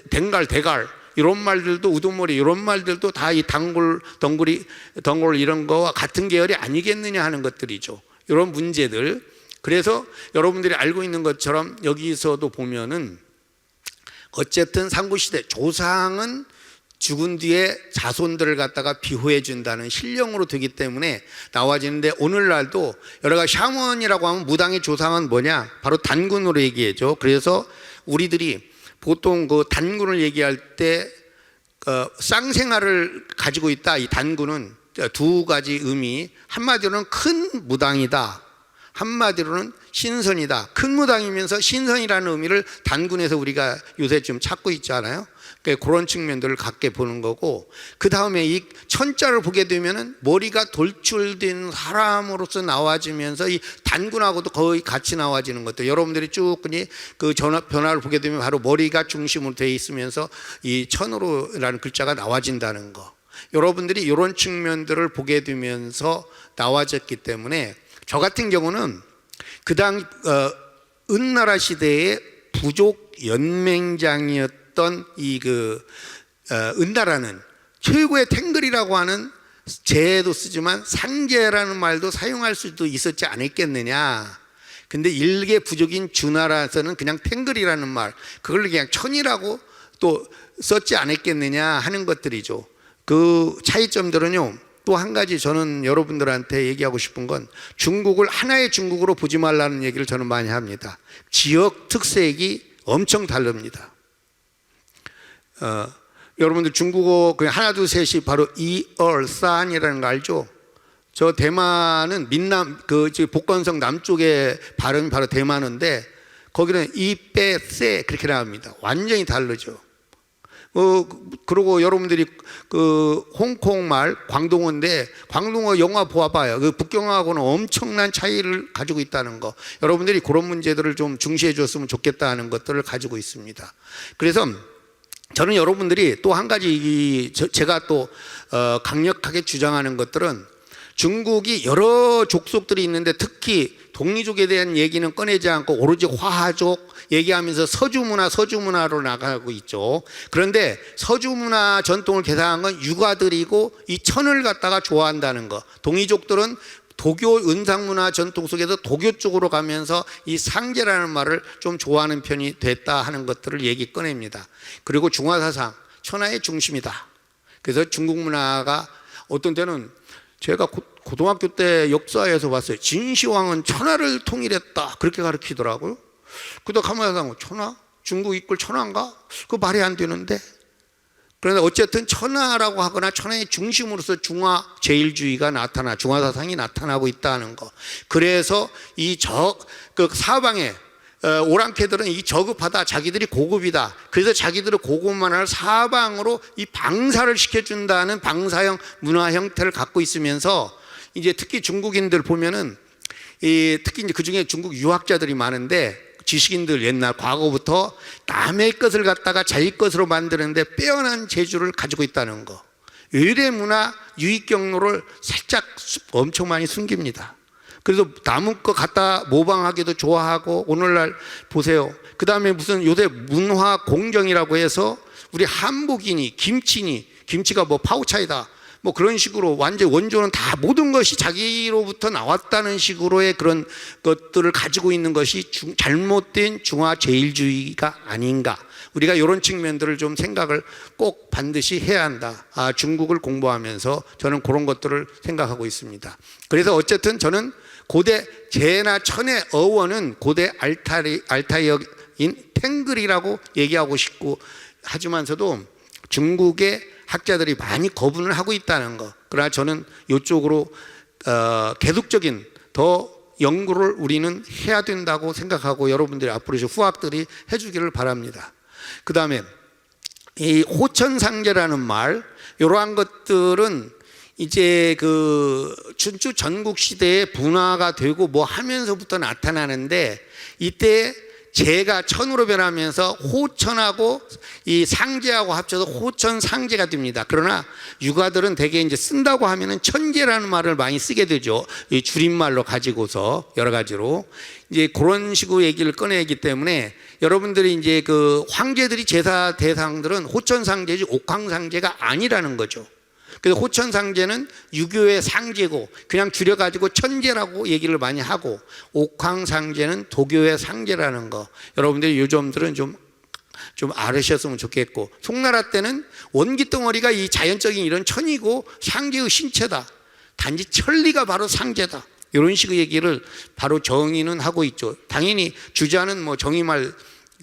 댕갈, 대갈 이런 말들도 우두머리 이런 말들도 다 이 단골, 덩골 이런 거와 같은 계열이 아니겠느냐 하는 것들이죠. 이런 문제들. 그래서 여러분들이 알고 있는 것처럼 여기서도 보면은 어쨌든 삼국시대 조상은 죽은 뒤에 자손들을 갖다가 비호해 준다는 신령으로 되기 때문에 나와지는데 오늘날도 여러 가지 샤먼이라고 하면 무당의 조상은 뭐냐? 바로 단군으로 얘기해죠. 그래서 우리들이 보통 그 단군을 얘기할 때 쌍생아를 가지고 있다. 이 단군은 두 가지 의미. 한마디로는 큰 무당이다. 한마디로는 신선이다. 큰 무당이면서 신선이라는 의미를 단군에서 우리가 요새 좀 찾고 있잖아요. 그러니까 그런 측면들을 갖게 보는 거고, 그 다음에 이 천자를 보게 되면은 머리가 돌출된 사람으로서 나와지면서 이 단군하고도 거의 같이 나와지는 것들, 여러분들이 쭉 그 변화를 보게 되면 바로 머리가 중심으로 되어 있으면서 이 천으로라는 글자가 나와진다는 거, 여러분들이 이런 측면들을 보게 되면서 나와졌기 때문에, 저 같은 경우는 그 당 은나라 시대의 부족 연맹장이었던 이 은나라는 최고의 탱글이라고 하는 제도 쓰지만 상제라는 말도 사용할 수도 있었지 않았겠느냐. 근데 일개 부족인 주나라에서는 그냥 탱글이라는 말, 그걸 그냥 천이라고 또 썼지 않았겠느냐 하는 것들이죠. 그 차이점들은요, 또 한 가지 저는 여러분들한테 얘기하고 싶은 건, 중국을 하나의 중국으로 보지 말라는 얘기를 저는 많이 합니다. 지역 특색이 엄청 다릅니다. 여러분들 중국어 그냥 하나 둘 셋이 바로 이얼산이라는 거 알죠? 저 대만은 민남 복건성 남쪽의 발음이 바로 대만어인데, 거기는 이빼세 그렇게 나옵니다. 완전히 다르죠. 그리고 여러분들이 홍콩 말 광동어인데, 광동어 영화 보아봐요. 북경하고는 엄청난 차이를 가지고 있다는 거, 여러분들이 그런 문제들을 좀 중시해 줬으면 좋겠다는 것들을 가지고 있습니다. 그래서 저는 여러분들이 또 한 가지, 제가 또 강력하게 주장하는 것들은, 중국이 여러 족속들이 있는데 특히 동이족에 대한 얘기는 꺼내지 않고 오로지 화하족 얘기하면서 서주문화로 나가고 있죠. 그런데 서주문화 전통을 계승한 건 유가들이고 이 천을 갖다가 좋아한다는 거, 동이족들은 도교 은상문화 전통 속에서 도교 쪽으로 가면서 이 상제라는 말을 좀 좋아하는 편이 됐다 하는 것들을 얘기 꺼냅니다. 그리고 중화사상, 천하의 중심이다. 그래서 중국 문화가 어떤 때는, 제가 고등학교 때 역사에서 봤어요. 진시황은 천하를 통일했다 그렇게 가르치더라고요. 그러다 가만히 생각하면, 천하? 중국 이꼴 천하인가? 그거 말이 안 되는데. 그런데 어쨌든 천하라고 하거나 천하의 중심으로서 중화 제일주의가 중화사상이 나타나고 있다는 거. 그래서 사방에 오랑캐들은 이 저급하다, 자기들이 고급이다, 그래서 자기들의 고급만을 사방으로 이 방사를 시켜준다는 방사형 문화 형태를 갖고 있으면서, 이제 특히 중국인들 보면은 특히 이제 그 중에 중국 유학자들이 많은데, 지식인들 옛날 과거부터 남의 것을 갖다가 자기 것으로 만드는데 빼어난 재주를 가지고 있다는 거, 의례 문화 유익 경로를 살짝 엄청 많이 숨깁니다. 그래서 남의 거 갖다 모방하기도 좋아하고, 오늘날 보세요. 그 다음에 무슨 요새 문화 공정이라고 해서 우리 한복이니 김치가 뭐 파우차이다 뭐 그런 식으로 완전 원조는 다 모든 것이 자기로부터 나왔다는 식으로의 그런 것들을 가지고 있는 것이 잘못된 중화 제일주의가 아닌가. 우리가 이런 측면들을 좀 생각을 꼭 반드시 해야 한다. 중국을 공부하면서 저는 그런 것들을 생각하고 있습니다. 그래서 어쨌든 저는 고대 제나 천의 어원은 고대 알타이어인 탱글이라고 얘기하고 싶고, 하지만서도 중국의 학자들이 많이 거부를 하고 있다는 거. 그러나 저는 이쪽으로 계속적인 더 연구를 우리는 해야 된다고 생각하고, 여러분들이 앞으로 후학들이 해주기를 바랍니다. 그 다음에 이 호천상제라는 말, 이러한 것들은 이제 춘추 전국 시대의 분화가 되고 뭐 하면서부터 나타나는데, 이때 제가 천으로 변하면서 호천하고 이 상제하고 합쳐서 호천상제가 됩니다. 그러나 유가들은 대개 이제 쓴다고 하면은 천제라는 말을 많이 쓰게 되죠. 이 줄임말로 가지고서 여러 가지로 이제 그런 식으로 얘기를 꺼내기 때문에, 여러분들이 이제 황제들이 제사 대상들은 호천상제지 옥황상제가 아니라는 거죠. 그래서 호천상제는 유교의 상제고 그냥 줄여가지고 천제라고 얘기를 많이 하고, 옥황상제는 도교의 상제라는 거, 여러분들이 요 점들은 좀 알으셨으면 좋겠고, 송나라 때는 원기덩어리가 이 자연적인 이런 천이고 상제의 신체다, 단지 천리가 바로 상제다, 이런 식의 얘기를 바로 정의는 하고 있죠. 당연히 주자는 뭐 정의말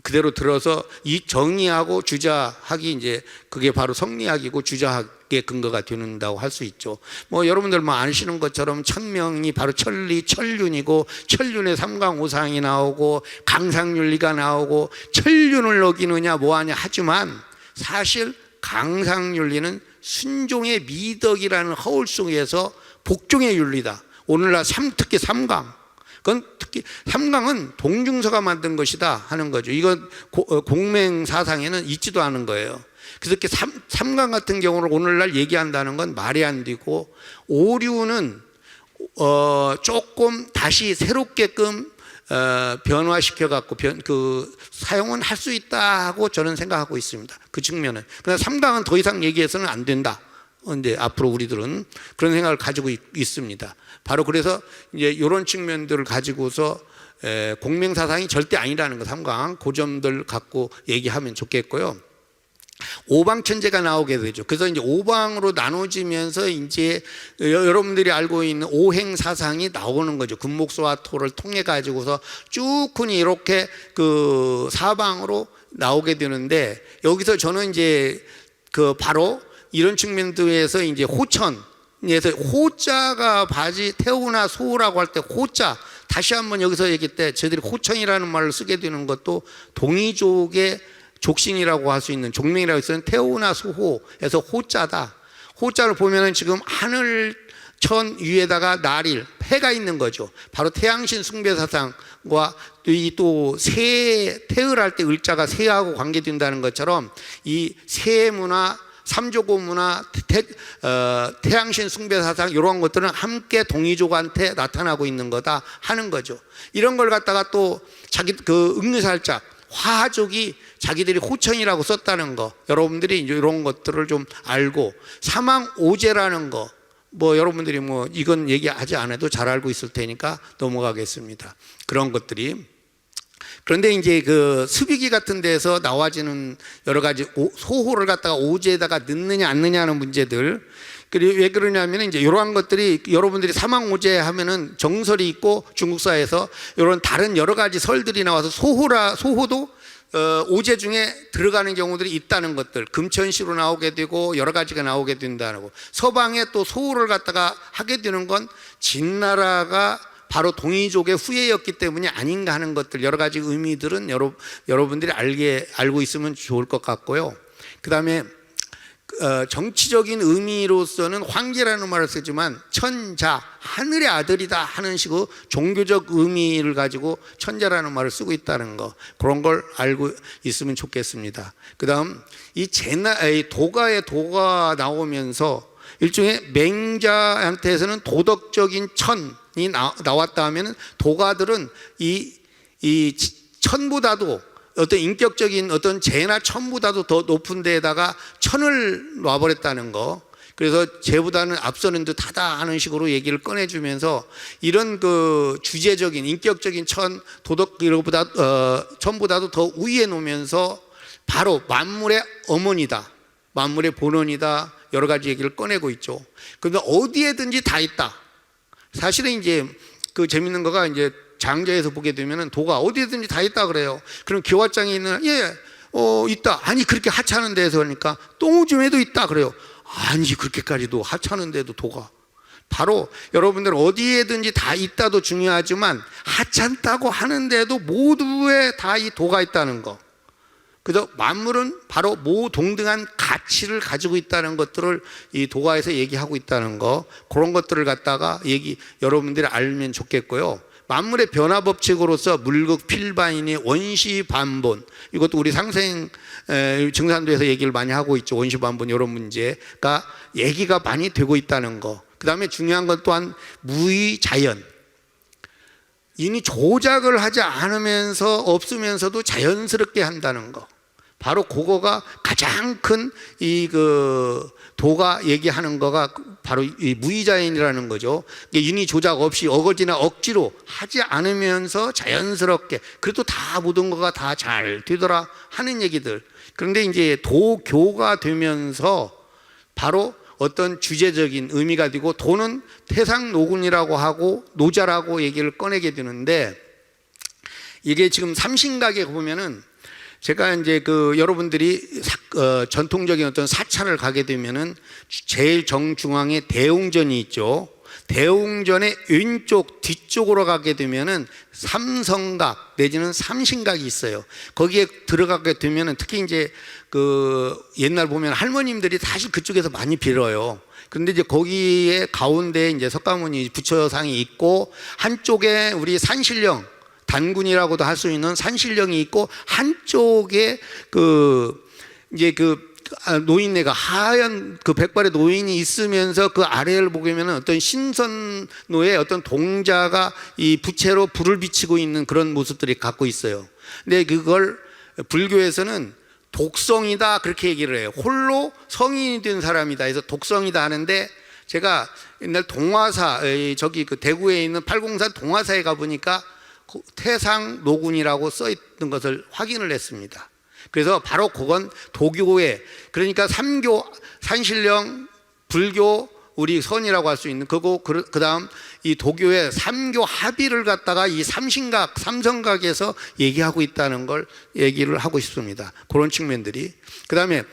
그대로 들어서 이 정의하고 주자학이 이제 그게 바로 성리학이고 주자학 게 근거가 된다고 할 수 있죠. 뭐 여러분들 뭐 아시는 것처럼 천명이 바로 천리, 천륜이고 천륜에 삼강오상이 나오고 강상윤리가 나오고 천륜을 어기느냐 뭐하냐 하지만 사실 강상윤리는 순종의 미덕이라는 허울 속에서 복종의 윤리다. 오늘날 특히 삼강, 그건 특히 삼강은 동중서가 만든 것이다 하는 거죠. 이건 공맹 사상에는 있지도 않은 거예요. 그래서 이렇게 삼강 같은 경우를 오늘날 얘기한다는 건 말이 안 되고, 오류는 조금 다시 새롭게끔 변화시켜 갖고 사용은 할 수 있다고 저는 생각하고 있습니다. 그 측면은. 그러나 삼강은 더 이상 얘기해서는 안 된다. 근데 앞으로 우리들은 그런 생각을 가지고 있습니다. 바로 그래서 이제 이런 측면들을 가지고서 공명 사상이 절대 아니라는 거, 삼강 그 점들 갖고 얘기하면 좋겠고요. 오방천재가 나오게 되죠. 그래서 이제 오방으로 나눠지면서 이제 여러분들이 알고 있는 오행 사상이 나오는 거죠. 금목소와 토를 통해 가지고서 쭉 흔히 이렇게 그 사방으로 나오게 되는데, 여기서 저는 이제 바로 이런 측면들에서 이제 호천에서 호자가 바지 태우나 소라고 할 때 호자, 다시 한번 여기서 얘기할 때 저희들이 호천이라는 말을 쓰게 되는 것도 동이족의 족신이라고 할 수 있는 종명이라고 해서 태우나 소호에서 호자다. 호자를 보면은 지금 하늘천 위에다가 날일 해가 있는 거죠. 바로 태양신 숭배사상과 또 태을 할 때 을자가 새하고 관계된다는 것처럼 이 세문화, 삼조고 문화, 태양신 숭배사상 이런 것들은 함께 동이족한테 나타나고 있는 거다 하는 거죠. 이런 걸 갖다가 또 자기 응유살짝 화족이 자기들이 호천이라고 썼다는 거, 여러분들이 이제 이런 것들을 좀 알고, 사망오제라는 거, 뭐 여러분들이 뭐 이건 얘기하지 않아도 잘 알고 있을 테니까 넘어가겠습니다. 그런 것들이. 그런데 이제 그 습위기 같은 데서 나와지는 여러 가지 소호를 갖다가 오제에다가 넣느냐 안 넣느냐 하는 문제들, 그리고 왜 그러냐면 이제 이러한 것들이 여러분들이 사망오제 하면은 정설이 있고 중국사에서 이런 다른 여러 가지 설들이 나와서 소호도 오제 중에 들어가는 경우들이 있다는 것들, 금천시로 나오게 되고 여러 가지가 나오게 된다는 거. 서방에 또 소호를 갖다가 하게 되는 건 진나라가 바로 동이족의 후예였기 때문이 아닌가 하는 것들, 여러 가지 의미들은 여러분들이 알고 있으면 좋을 것 같고요. 그 다음에 정치적인 의미로서는 황제라는 말을 쓰지만 천자, 하늘의 아들이다 하는 식으로 종교적 의미를 가지고 천자라는 말을 쓰고 있다는 거, 그런 걸 알고 있으면 좋겠습니다. 그 다음 이 도가의 도가 나오면서 일종의 맹자한테서는 도덕적인 천이 나왔다 하면, 도가들은 이 천보다도 어떤 인격적인 어떤 재나 천보다도 더 높은 데에다가 천을 놔버렸다는 거. 그래서 쟤보다는 앞서는 듯하다 하는 식으로 얘기를 꺼내주면서 이런 그 주제적인 인격적인 천, 도덕 이거보다 천보다도 더 위에 놓으면서 바로 만물의 어머니다, 만물의 본원이다, 여러 가지 얘기를 꺼내고 있죠. 그런데 어디에든지 다 있다. 사실은 이제 그 재밌는 거가 이제 장자에서 보게 되면은 도가 어디에든지 다 있다 그래요. 그럼 교화장에 있는 있다. 아니 그렇게 하찮은 데서 그러니까 똥오줌에도 있다 그래요. 아니 그렇게까지도 하찮은 데도 도가. 바로 여러분들 어디에든지 다 있다도 중요하지만 하찮다고 하는데도 모두에 다 이 도가 있다는 거. 그래서 만물은 바로 모동등한 가치를 가지고 있다는 것들을 이 도가에서 얘기하고 있다는 거, 그런 것들을 갖다가 여러분들이 알면 좋겠고요. 만물의 변화 법칙으로서 물극 필반이니 원시 반본, 이것도 우리 상생 증산도에서 얘기를 많이 하고 있죠. 원시 반본 이런 문제가 얘기가 많이 되고 있다는 거. 그 다음에 중요한 건 또한 무의자연, 이니 조작을 하지 않으면서 없으면서도 자연스럽게 한다는 거. 바로 그거가 가장 큰 도가 얘기하는 거가 바로 이 무의자연이라는 거죠. 인위 조작 없이 어거지나 억지로 하지 않으면서 자연스럽게, 그래도 다 모든 거가 다 잘 되더라 하는 얘기들. 그런데 이제 도교가 되면서 바로 어떤 주제적인 의미가 되고, 도는 태상노군이라고 하고 노자라고 얘기를 꺼내게 되는데, 이게 지금 삼신각에 보면은 제가 이제 그 여러분들이 전통적인 어떤 사찰을 가게 되면은 제일 정중앙에 대웅전이 있죠. 대웅전의 왼쪽 뒤쪽으로 가게 되면은 삼성각 내지는 삼신각이 있어요. 거기에 들어가게 되면은 특히 이제 그 옛날 보면 할머님들이 사실 그쪽에서 많이 빌어요. 근데 이제 거기에 가운데 이제 석가모니 부처상이 있고 한쪽에 우리 산신령 단군이라고도 할 수 있는 산신령이 있고 한쪽에 그 이제 그 노인네가 하얀 그 백발의 노인이 있으면서 그 아래를 보면 어떤 신선노의 어떤 동자가 이 부채로 불을 비치고 있는 그런 모습들이 갖고 있어요. 근데 그걸 불교에서는 독성이다 그렇게 얘기를 해요. 홀로 성인이 된 사람이다 해서 독성이다 하는데, 제가 옛날 동화사 저기 그 대구에 있는 팔공산 동화사에 가보니까 태상 노군이라고 써 있는 것을 확인을 했습니다. 그래서 바로 그건 도교의, 그러니까 삼교, 산신령, 불교, 우리 선이라고 할 수 있는 그거, 그 다음 이 도교의 삼교 합의를 갖다가 이 삼신각, 삼성각에서 얘기하고 있다는 걸 얘기를 하고 싶습니다. 그런 측면들이. 그 다음에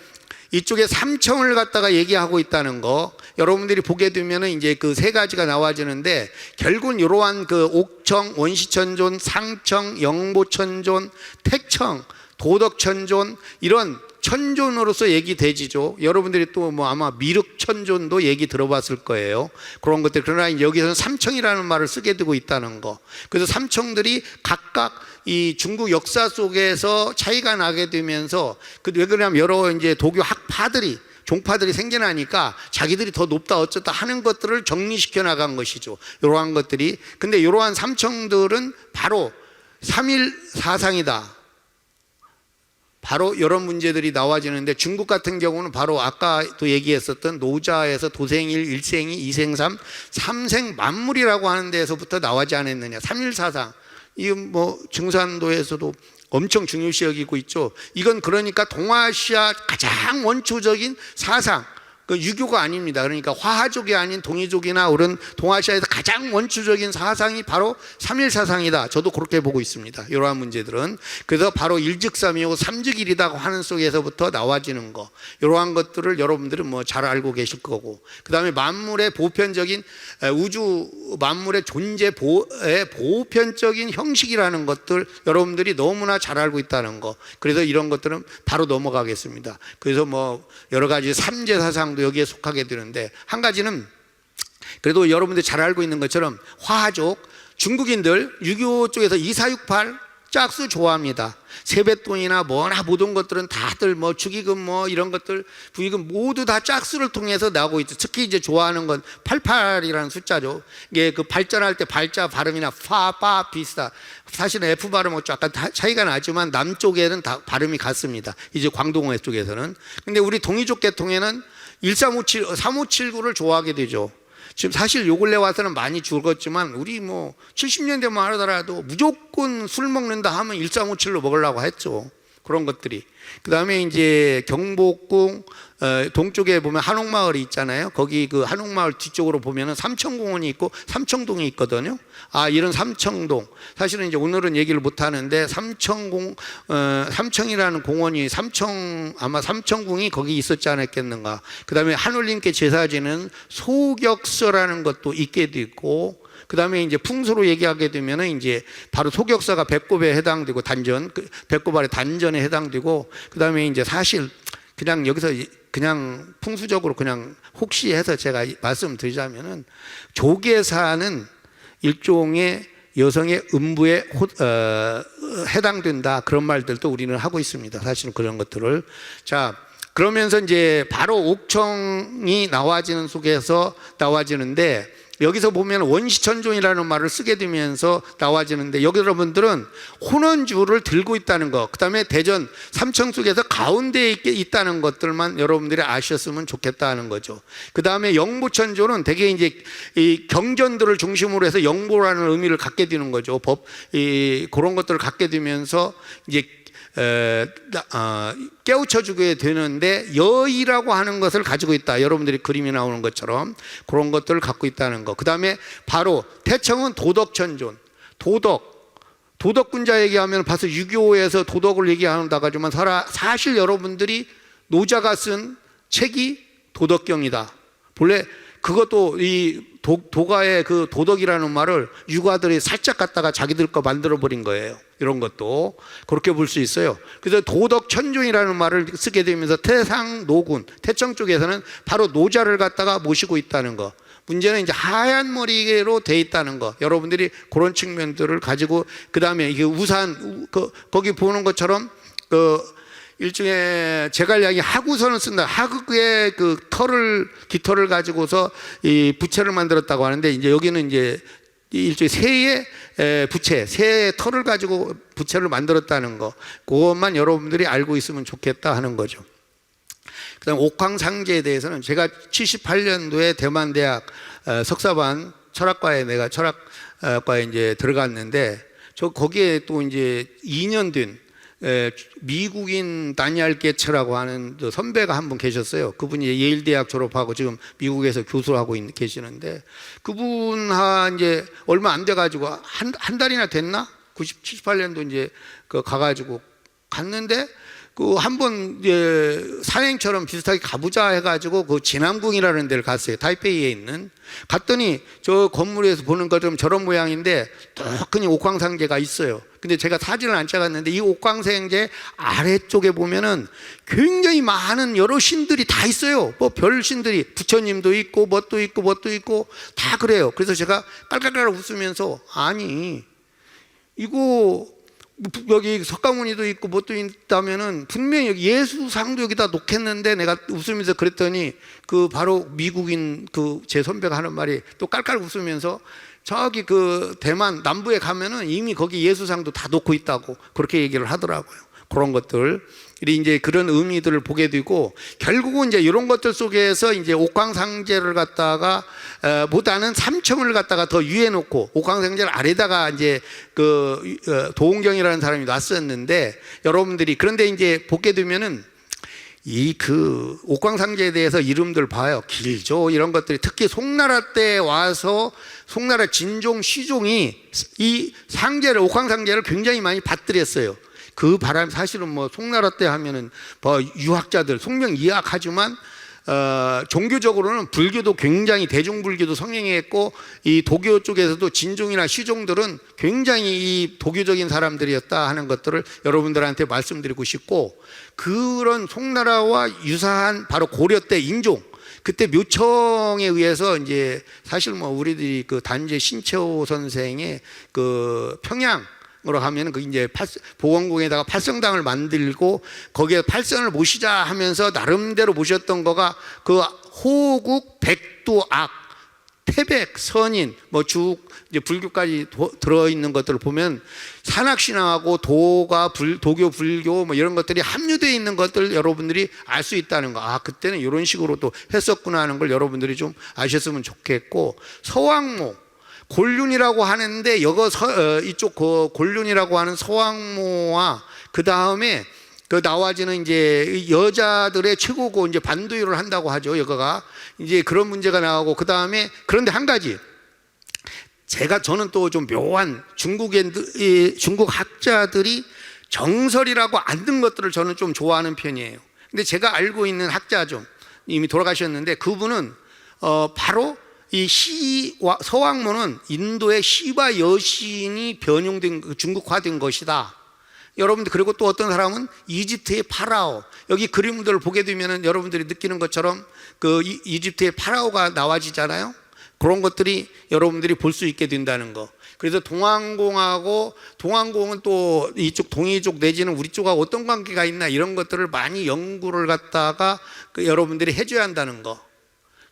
이쪽에 삼청을 갖다가 얘기하고 있다는 거, 여러분들이 보게 되면은 이제 그 세 가지가 나와지는데, 결국은 이러한 그 옥청, 원시천존, 상청, 영보천존, 택청, 도덕천존, 이런 천존으로서 얘기되지죠. 여러분들이 또 뭐 아마 미륵천존도 얘기 들어봤을 거예요. 그런 것들. 그러나 여기서는 삼청이라는 말을 쓰게 되고 있다는 거. 그래서 삼청들이 각각 이 중국 역사 속에서 차이가 나게 되면서, 왜 그러냐면 여러 이제 도교 학파들이, 종파들이 생겨나니까 자기들이 더 높다 어쩌다 하는 것들을 정리시켜 나간 것이죠. 이러한 것들이. 근데 이러한 삼청들은 바로 삼일사상이다. 바로 이런 문제들이 나와지는데, 중국 같은 경우는 바로 아까도 얘기했었던 노자에서 도생일, 일생이, 이생삼, 삼생 만물이라고 하는 데에서부터 나오지 않았느냐. 삼일사상. 이건 뭐 증산도에서도 엄청 중요시 여기고 있죠. 이건 그러니까 동아시아 가장 원초적인 사상, 그 유교가 아닙니다. 그러니까 화하족이 아닌 동이족이나 그런 동아시아에서 가장 원초적인 사상이 바로 삼일사상이다. 저도 그렇게 보고 있습니다. 이러한 문제들은. 그래서 바로 일즉삼이고 삼즉일이라고 하는 속에서부터 나와지는 거, 이러한 것들을 여러분들은 뭐 잘 알고 계실 거고, 그 다음에 만물의 보편적인 우주 만물의 존재 보편적인 형식이라는 것들 여러분들이 너무나 잘 알고 있다는 거. 그래서 이런 것들은 바로 넘어가겠습니다. 그래서 뭐 여러 가지 삼재사상 여기에 속하게 되는데, 한 가지는 그래도 여러분들이 잘 알고 있는 것처럼 화하족 중국인들 유교 쪽에서 2468 짝수 좋아합니다. 세뱃돈이나 뭐나 모든 것들은 다들 뭐 축의금 뭐 이런 것들 부의금 모두 다 짝수를 통해서 나오고 있죠. 특히 이제 좋아하는 건 88이라는 숫자죠. 이게 그 발전할 때 발자 발음이나 파 비슷하. 사실은 F 발음은 약간 차이가 나지만 남쪽에는 다 발음이 같습니다. 이제 광동어 쪽에서는. 근데 우리 동이족 계통에는 1357, 3579를 좋아하게 되죠. 지금 사실 요 근래 와서는 많이 줄었지만, 우리 뭐 70년대만 하더라도 무조건 술 먹는다 하면 1357로 먹으려고 했죠. 그런 것들이. 그 다음에 이제 경복궁 동쪽에 보면 한옥마을이 있잖아요. 거기 그 한옥마을 뒤쪽으로 보면은 삼청공원이 있고 삼청동이 있거든요. 아, 이런 삼청동. 사실은 이제 오늘은 얘기를 못 하는데, 삼청이라는 공원이 아마 삼청궁이 거기 있었지 않았겠는가. 그 다음에 하늘님께 제사 지는 소격서라는 것도 있게 되고, 그 다음에 이제 풍수로 얘기하게 되면은 이제 바로 소격사가 배꼽에 해당되고 단전, 배꼽 아래 단전에 해당되고, 그 다음에 이제 사실 그냥 여기서 그냥 풍수적으로 그냥 혹시 해서 제가 말씀드리자면은, 조계사는 일종의 여성의 음부에 해당된다, 그런 말들도 우리는 하고 있습니다. 사실은 그런 것들을. 자, 그러면서 이제 바로 옥청이 나와지는 속에서 나와지는데, 여기서 보면 원시천존이라는 말을 쓰게 되면서 나와지는데, 여기 여러분들은 혼원주를 들고 있다는 것, 그 다음에 대전 삼청 속에서 가운데에 있다는 것들만 여러분들이 아셨으면 좋겠다는 거죠. 그 다음에 영보천존은 되게 이제 이 경전들을 중심으로 해서 영보라는 의미를 갖게 되는 거죠. 그런 것들을 갖게 되면서 이제 깨우쳐주게 되는데, 여의라고 하는 것을 가지고 있다. 여러분들이 그림이 나오는 것처럼 그런 것들을 갖고 있다는 거. 그 다음에 바로 태청은 도덕천존. 도덕군자 얘기하면 벌써 6.25에서 도덕을 얘기한다고 하지만 사실 여러분들이 노자가 쓴 책이 도덕경이다. 본래 그것도 이 도가의 그 도덕이라는 말을 유가들이 살짝 갖다가 자기들 거 만들어 버린 거예요. 이런 것도 그렇게 볼 수 있어요. 그래서 도덕천존이라는 말을 쓰게 되면서 태상노군, 태청 쪽에서는 바로 노자를 갖다가 모시고 있다는 거. 문제는 이제 하얀 머리로 돼 있다는 거. 여러분들이 그런 측면들을 가지고, 그 다음에 이게 우산, 거기 보는 것처럼 일종의 제갈량이 하구선을 쓴다. 하구의 그 깃털을 가지고서 이 부채를 만들었다고 하는데, 이제 여기는 이제 일종의 새의 부채, 새의 털을 가지고 부채를 만들었다는 거. 그것만 여러분들이 알고 있으면 좋겠다 하는 거죠. 그다음 옥황상제에 대해서는 제가 78년도에 대만대학 석사반 철학과에 내가 철학과에 이제 들어갔는데, 저 거기에 또 이제 2년 된 미국인 다니엘 게츠라고 하는 선배가 한 분 계셨어요. 그분이 예일 대학 졸업하고 지금 미국에서 교수하고 계시는데, 그분하 이제 얼마 안 돼가지고 한 달이나 됐나? 78년도 이제 가가지고 갔는데, 그 한번 사행처럼 비슷하게 가보자 해가지고 그 진암궁이라는 데를 갔어요. 타이페이에 있는. 갔더니 저 건물에서 보는 것처럼 저런 모양인데 떡하니 옥황상제가 있어요. 근데 제가 사진을 안 찍었는데 이 옥황상제 아래쪽에 보면은 굉장히 많은 여러 신들이 다 있어요. 뭐 별신들이 부처님도 있고 뭣도 있고 다 그래요. 그래서 제가 깔깔깔 웃으면서, 아니 이거 여기 석가모니도 있고 뭣도 있다면은 분명히 여기 예수상도 여기다 놓겠는데, 내가 웃으면서 그랬더니 그 바로 미국인 그 제 선배가 하는 말이 또 깔깔 웃으면서, 저기 그 대만 남부에 가면은 이미 거기 예수상도 다 놓고 있다고 그렇게 얘기를 하더라고요. 그런 것들 이제 그런 의미들을 보게 되고, 결국은 이제 이런 것들 속에서 이제 옥황상제를 갖다가 보다는 삼청을 갖다가 더 위에 놓고 옥황상제를 아래다가 이제 그 도홍경이라는 사람이 놨었는데, 여러분들이 그런데 이제 보게 되면은 이 그 옥황상제에 대해서 이름들 봐요. 길죠. 이런 것들이 특히 송나라 때 와서 송나라 진종 시종이 이 상제를, 옥황상제를 굉장히 많이 받들였어요. 그 바람, 사실은 뭐 송나라 때 하면은 뭐 유학자들 송명이학하지만 종교적으로는 불교도 굉장히 대중불교도 성행했고, 이 도교 쪽에서도 진종이나 시종들은 굉장히 이 도교적인 사람들이었다 하는 것들을 여러분들한테 말씀드리고 싶고, 그런 송나라와 유사한 바로 고려 때 인종, 그때 묘청에 의해서 이제 사실 뭐 우리들이 그 단재 신채호 선생의 그 평양으로 가면 그 이제 보건궁에다가 팔성당을 만들고 거기에 팔선을 모시자 하면서 나름대로 모셨던 거가 그 호국 백두악 태백 선인 뭐 쭉 이제 불교까지 들어있는 것들을 보면 산악신앙하고 도가 도교 불교 뭐 이런 것들이 함유되어 있는 것들 여러분들이 알 수 있다는 거. 아, 그때는 이런 식으로 또 했었구나 하는 걸 여러분들이 좀 아셨으면 좋겠고, 서왕모 곤륜이라고 하는데 이쪽 그 곤륜이라고 하는 서왕모와 그 다음에 그 나와지는 이제 여자들의 최고고 이제 반도유를 한다고 하죠. 여가가 이제 그런 문제가 나오고, 그 다음에 그런데 한 가지 저는 또 좀 묘한 중국 학자들이 정설이라고 안 든 것들을 저는 좀 좋아하는 편이에요. 근데 제가 알고 있는 학자 좀 이미 돌아가셨는데, 그분은 바로 이 서왕모는 인도의 시바 여신이 변용된 중국화된 것이다. 여러분들, 그리고 또 어떤 사람은 이집트의 파라오, 여기 그림들을 보게 되면 여러분들이 느끼는 것처럼 그 이집트의 파라오가 나와지잖아요. 그런 것들이 여러분들이 볼 수 있게 된다는 거. 그래서 동안공은 또 이쪽 동이쪽 내지는 우리 쪽과 어떤 관계가 있나 이런 것들을 많이 연구를 갖다가 여러분들이 해줘야 한다는 거.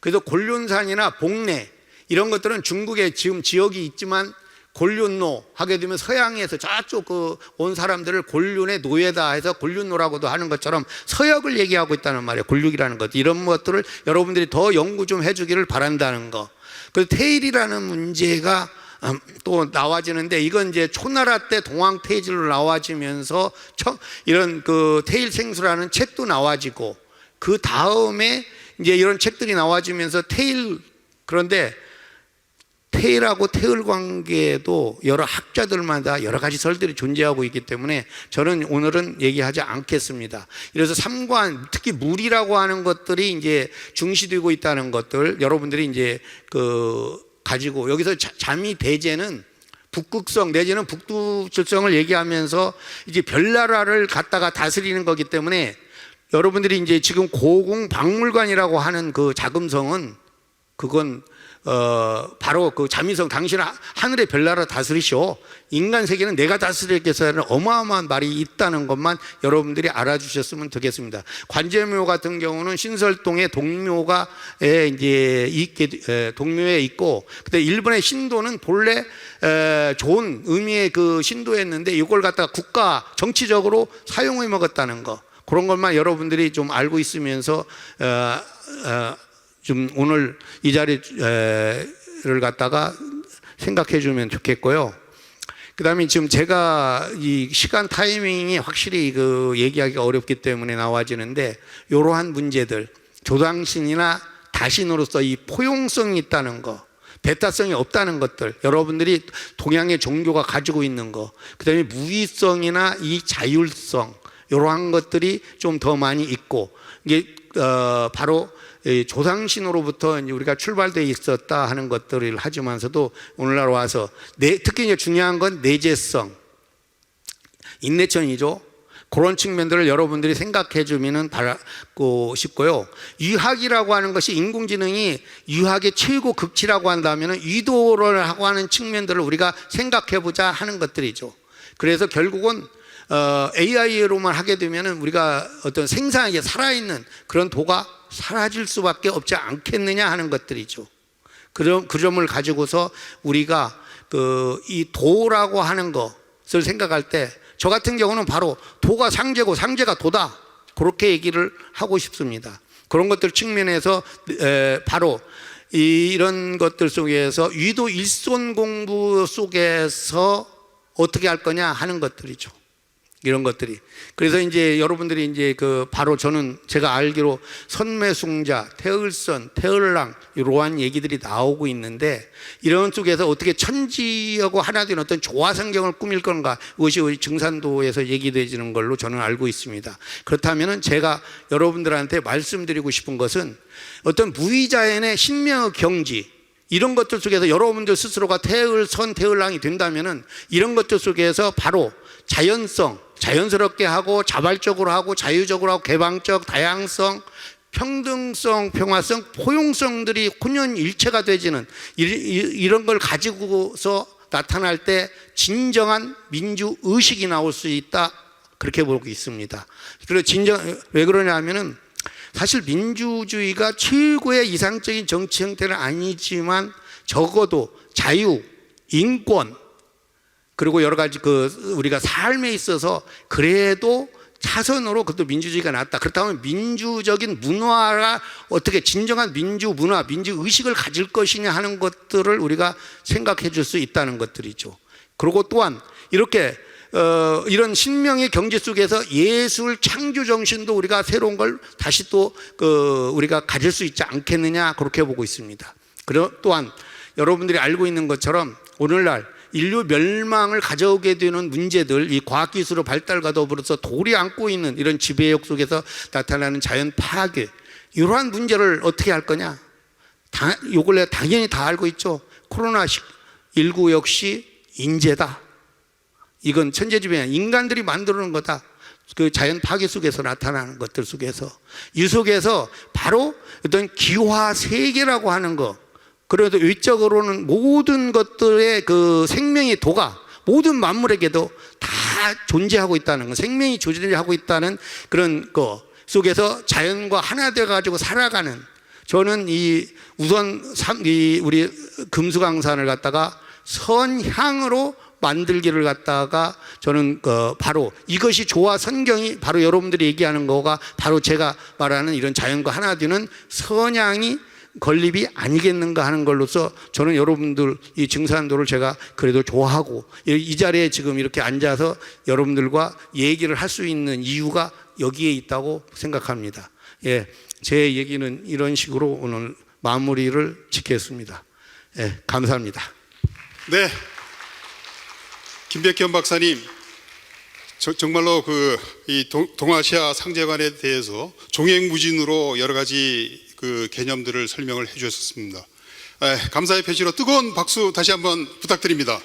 그래서 곤륜산이나 복례 이런 것들은 중국에 지금 지역이 있지만 곤륜노 하게 되면 서양에서 저쪽 온 사람들을 곤륜의 노예다 해서 곤륜노라고도 하는 것처럼 서역을 얘기하고 있다는 말이에요. 곤륜이라는 것, 이런 것들을 여러분들이 더 연구 좀 해주기를 바란다는 거. 그래서 테일이라는 문제가 또 나와지는데, 이건 이제 초나라 때 동황태질로 나와지면서 이런 그 테일 생수라는 책도 나와지고, 그 다음에 이제 이런 책들이 나와지면서 그런데 태일하고 태을 관계도 여러 학자들마다 여러 가지 설들이 존재하고 있기 때문에 저는 오늘은 얘기하지 않겠습니다. 그래서 삼관, 특히 물이라고 하는 것들이 이제 중시되고 있다는 것들 여러분들이 이제 가지고 여기서 잠이대제는 북극성 내지는 북두칠성을 얘기하면서 이제 별나라를 갖다가 다스리는 거기 때문에 여러분들이 이제 지금 고궁박물관이라고 하는 그 자금성은 그건 바로 그 자민성 당신은 하늘의 별나라 다스리시오. 인간 세계는 내가 다스리겠다는 어마어마한 말이 있다는 것만 여러분들이 알아주셨으면 되겠습니다. 관제묘 같은 경우는 신설동에 동묘가에 이제 동묘에 있고, 근데 일본의 신도는 본래 좋은 의미의 그 신도였는데 이걸 갖다가 국가 정치적으로 사용해 먹었다는 거, 그런 것만 여러분들이 좀 알고 있으면서 좀 오늘 이 자리를 갖다가 생각해 주면 좋겠고요. 그 다음에 지금 제가 이 시간 타이밍이 확실히 얘기하기가 어렵기 때문에 나와지는데, 이러한 문제들, 조당신이나 다신으로서 이 포용성이 있다는 거, 배타성이 없다는 것들, 여러분들이 동양의 종교가 가지고 있는 거, 그 다음에 무위성이나 이 자율성, 이러한 것들이 좀 더 많이 있고, 이게 바로 조상신으로부터 우리가 출발되어 있었다 하는 것들을 하지만서도 오늘날 와서 특히 이제 중요한 건 내재성, 인내천이죠. 그런 측면들을 여러분들이 생각해 주면은 바라고 싶고요. 유학이라고 하는 것이 인공지능이 유학의 최고 극치라고 한다면은 유도를 하고 하는 측면들을 우리가 생각해 보자 하는 것들이죠. 그래서 결국은 AI로만 하게 되면은 우리가 어떤 생생하게 살아있는 그런 도가 사라질 수밖에 없지 않겠느냐 하는 것들이죠. 그 점을 가지고서 우리가 이 도라고 하는 것을 생각할 때, 저 같은 경우는 바로 도가 상제고 상제가 도다, 그렇게 얘기를 하고 싶습니다. 그런 것들 측면에서 바로 이런 것들 속에서 위도 일손 공부 속에서 어떻게 할 거냐 하는 것들이죠. 이런 것들이. 그래서 이제 여러분들이 이제 바로 저는 제가 알기로 선매숭자, 태을선, 태을랑 이러한 얘기들이 나오고 있는데, 이런 쪽에서 어떻게 천지하고 하나 된 어떤 조화성경을 꾸밀 건가, 이것이 우리 증산도에서 얘기되지는 걸로 저는 알고 있습니다. 그렇다면은 제가 여러분들한테 말씀드리고 싶은 것은 어떤 무의자연의 신명의 경지, 이런 것들 속에서 여러분들 스스로가 태을선, 태을랑이 된다면은 이런 것들 속에서 바로 자연성, 자연스럽게 하고 자발적으로 하고 자유적으로 하고 개방적, 다양성, 평등성, 평화성, 포용성들이 혼연일체가 되지는 이런 걸 가지고서 나타날 때 진정한 민주의식이 나올 수 있다, 그렇게 보고 있습니다. 그리고 왜 그러냐면은 사실 민주주의가 최고의 이상적인 정치 형태는 아니지만 적어도 자유, 인권, 그리고 여러 가지 우리가 삶에 있어서 그래도 차선으로 그것도 민주주의가 낫다. 그렇다면 민주적인 문화가 어떻게 진정한 민주 문화, 민주 의식을 가질 것이냐 하는 것들을 우리가 생각해 줄 수 있다는 것들이죠. 그리고 또한 이렇게 이런 신명의 경제 속에서 예술 창조 정신도 우리가 새로운 걸 다시 또 우리가 가질 수 있지 않겠느냐, 그렇게 보고 있습니다. 그리고 또한 여러분들이 알고 있는 것처럼 오늘날 인류 멸망을 가져오게 되는 문제들, 이 과학기술의 발달과 더불어서 돌이 안고 있는 이런 지배력 속에서 나타나는 자연 파괴, 이러한 문제를 어떻게 할 거냐? 요걸 당연히 다 알고 있죠. 코로나19 역시 인재다. 이건 천재지변, 인간들이 만들어 놓은 거다. 그 자연 파괴 속에서 나타나는 것들 속에서, 이 속에서 바로 어떤 기화 세계라고 하는 거, 그래도 외적으로는 모든 것들의 생명의 도가 모든 만물에게도 다 존재하고 있다는 거, 생명이 존재하고 있다는 그런 거 속에서 자연과 하나 되어 가지고 살아가는, 저는 우선 우리 금수강산을 갖다가 선향으로 만들기를 갖다가 저는 바로 이것이 조화 선경이 바로 여러분들이 얘기하는 거가 바로 제가 말하는 이런 자연과 하나 되는 선양이 건립이 아니겠는가 하는 걸로서 저는 여러분들 이 증산도를 제가 그래도 좋아하고 이 자리에 지금 이렇게 앉아서 여러분들과 얘기를 할 수 있는 이유가 여기에 있다고 생각합니다. 예, 제 얘기는 이런 식으로 오늘 마무리를 짓겠습니다. 예, 감사합니다. 네, 김백현 박사님, 정말로 이 동아시아 상제관에 대해서 종횡무진으로 여러 가지 그 개념들을 설명을 해주셨습니다. 감사의 표시로 뜨거운 박수 다시 한번 부탁드립니다.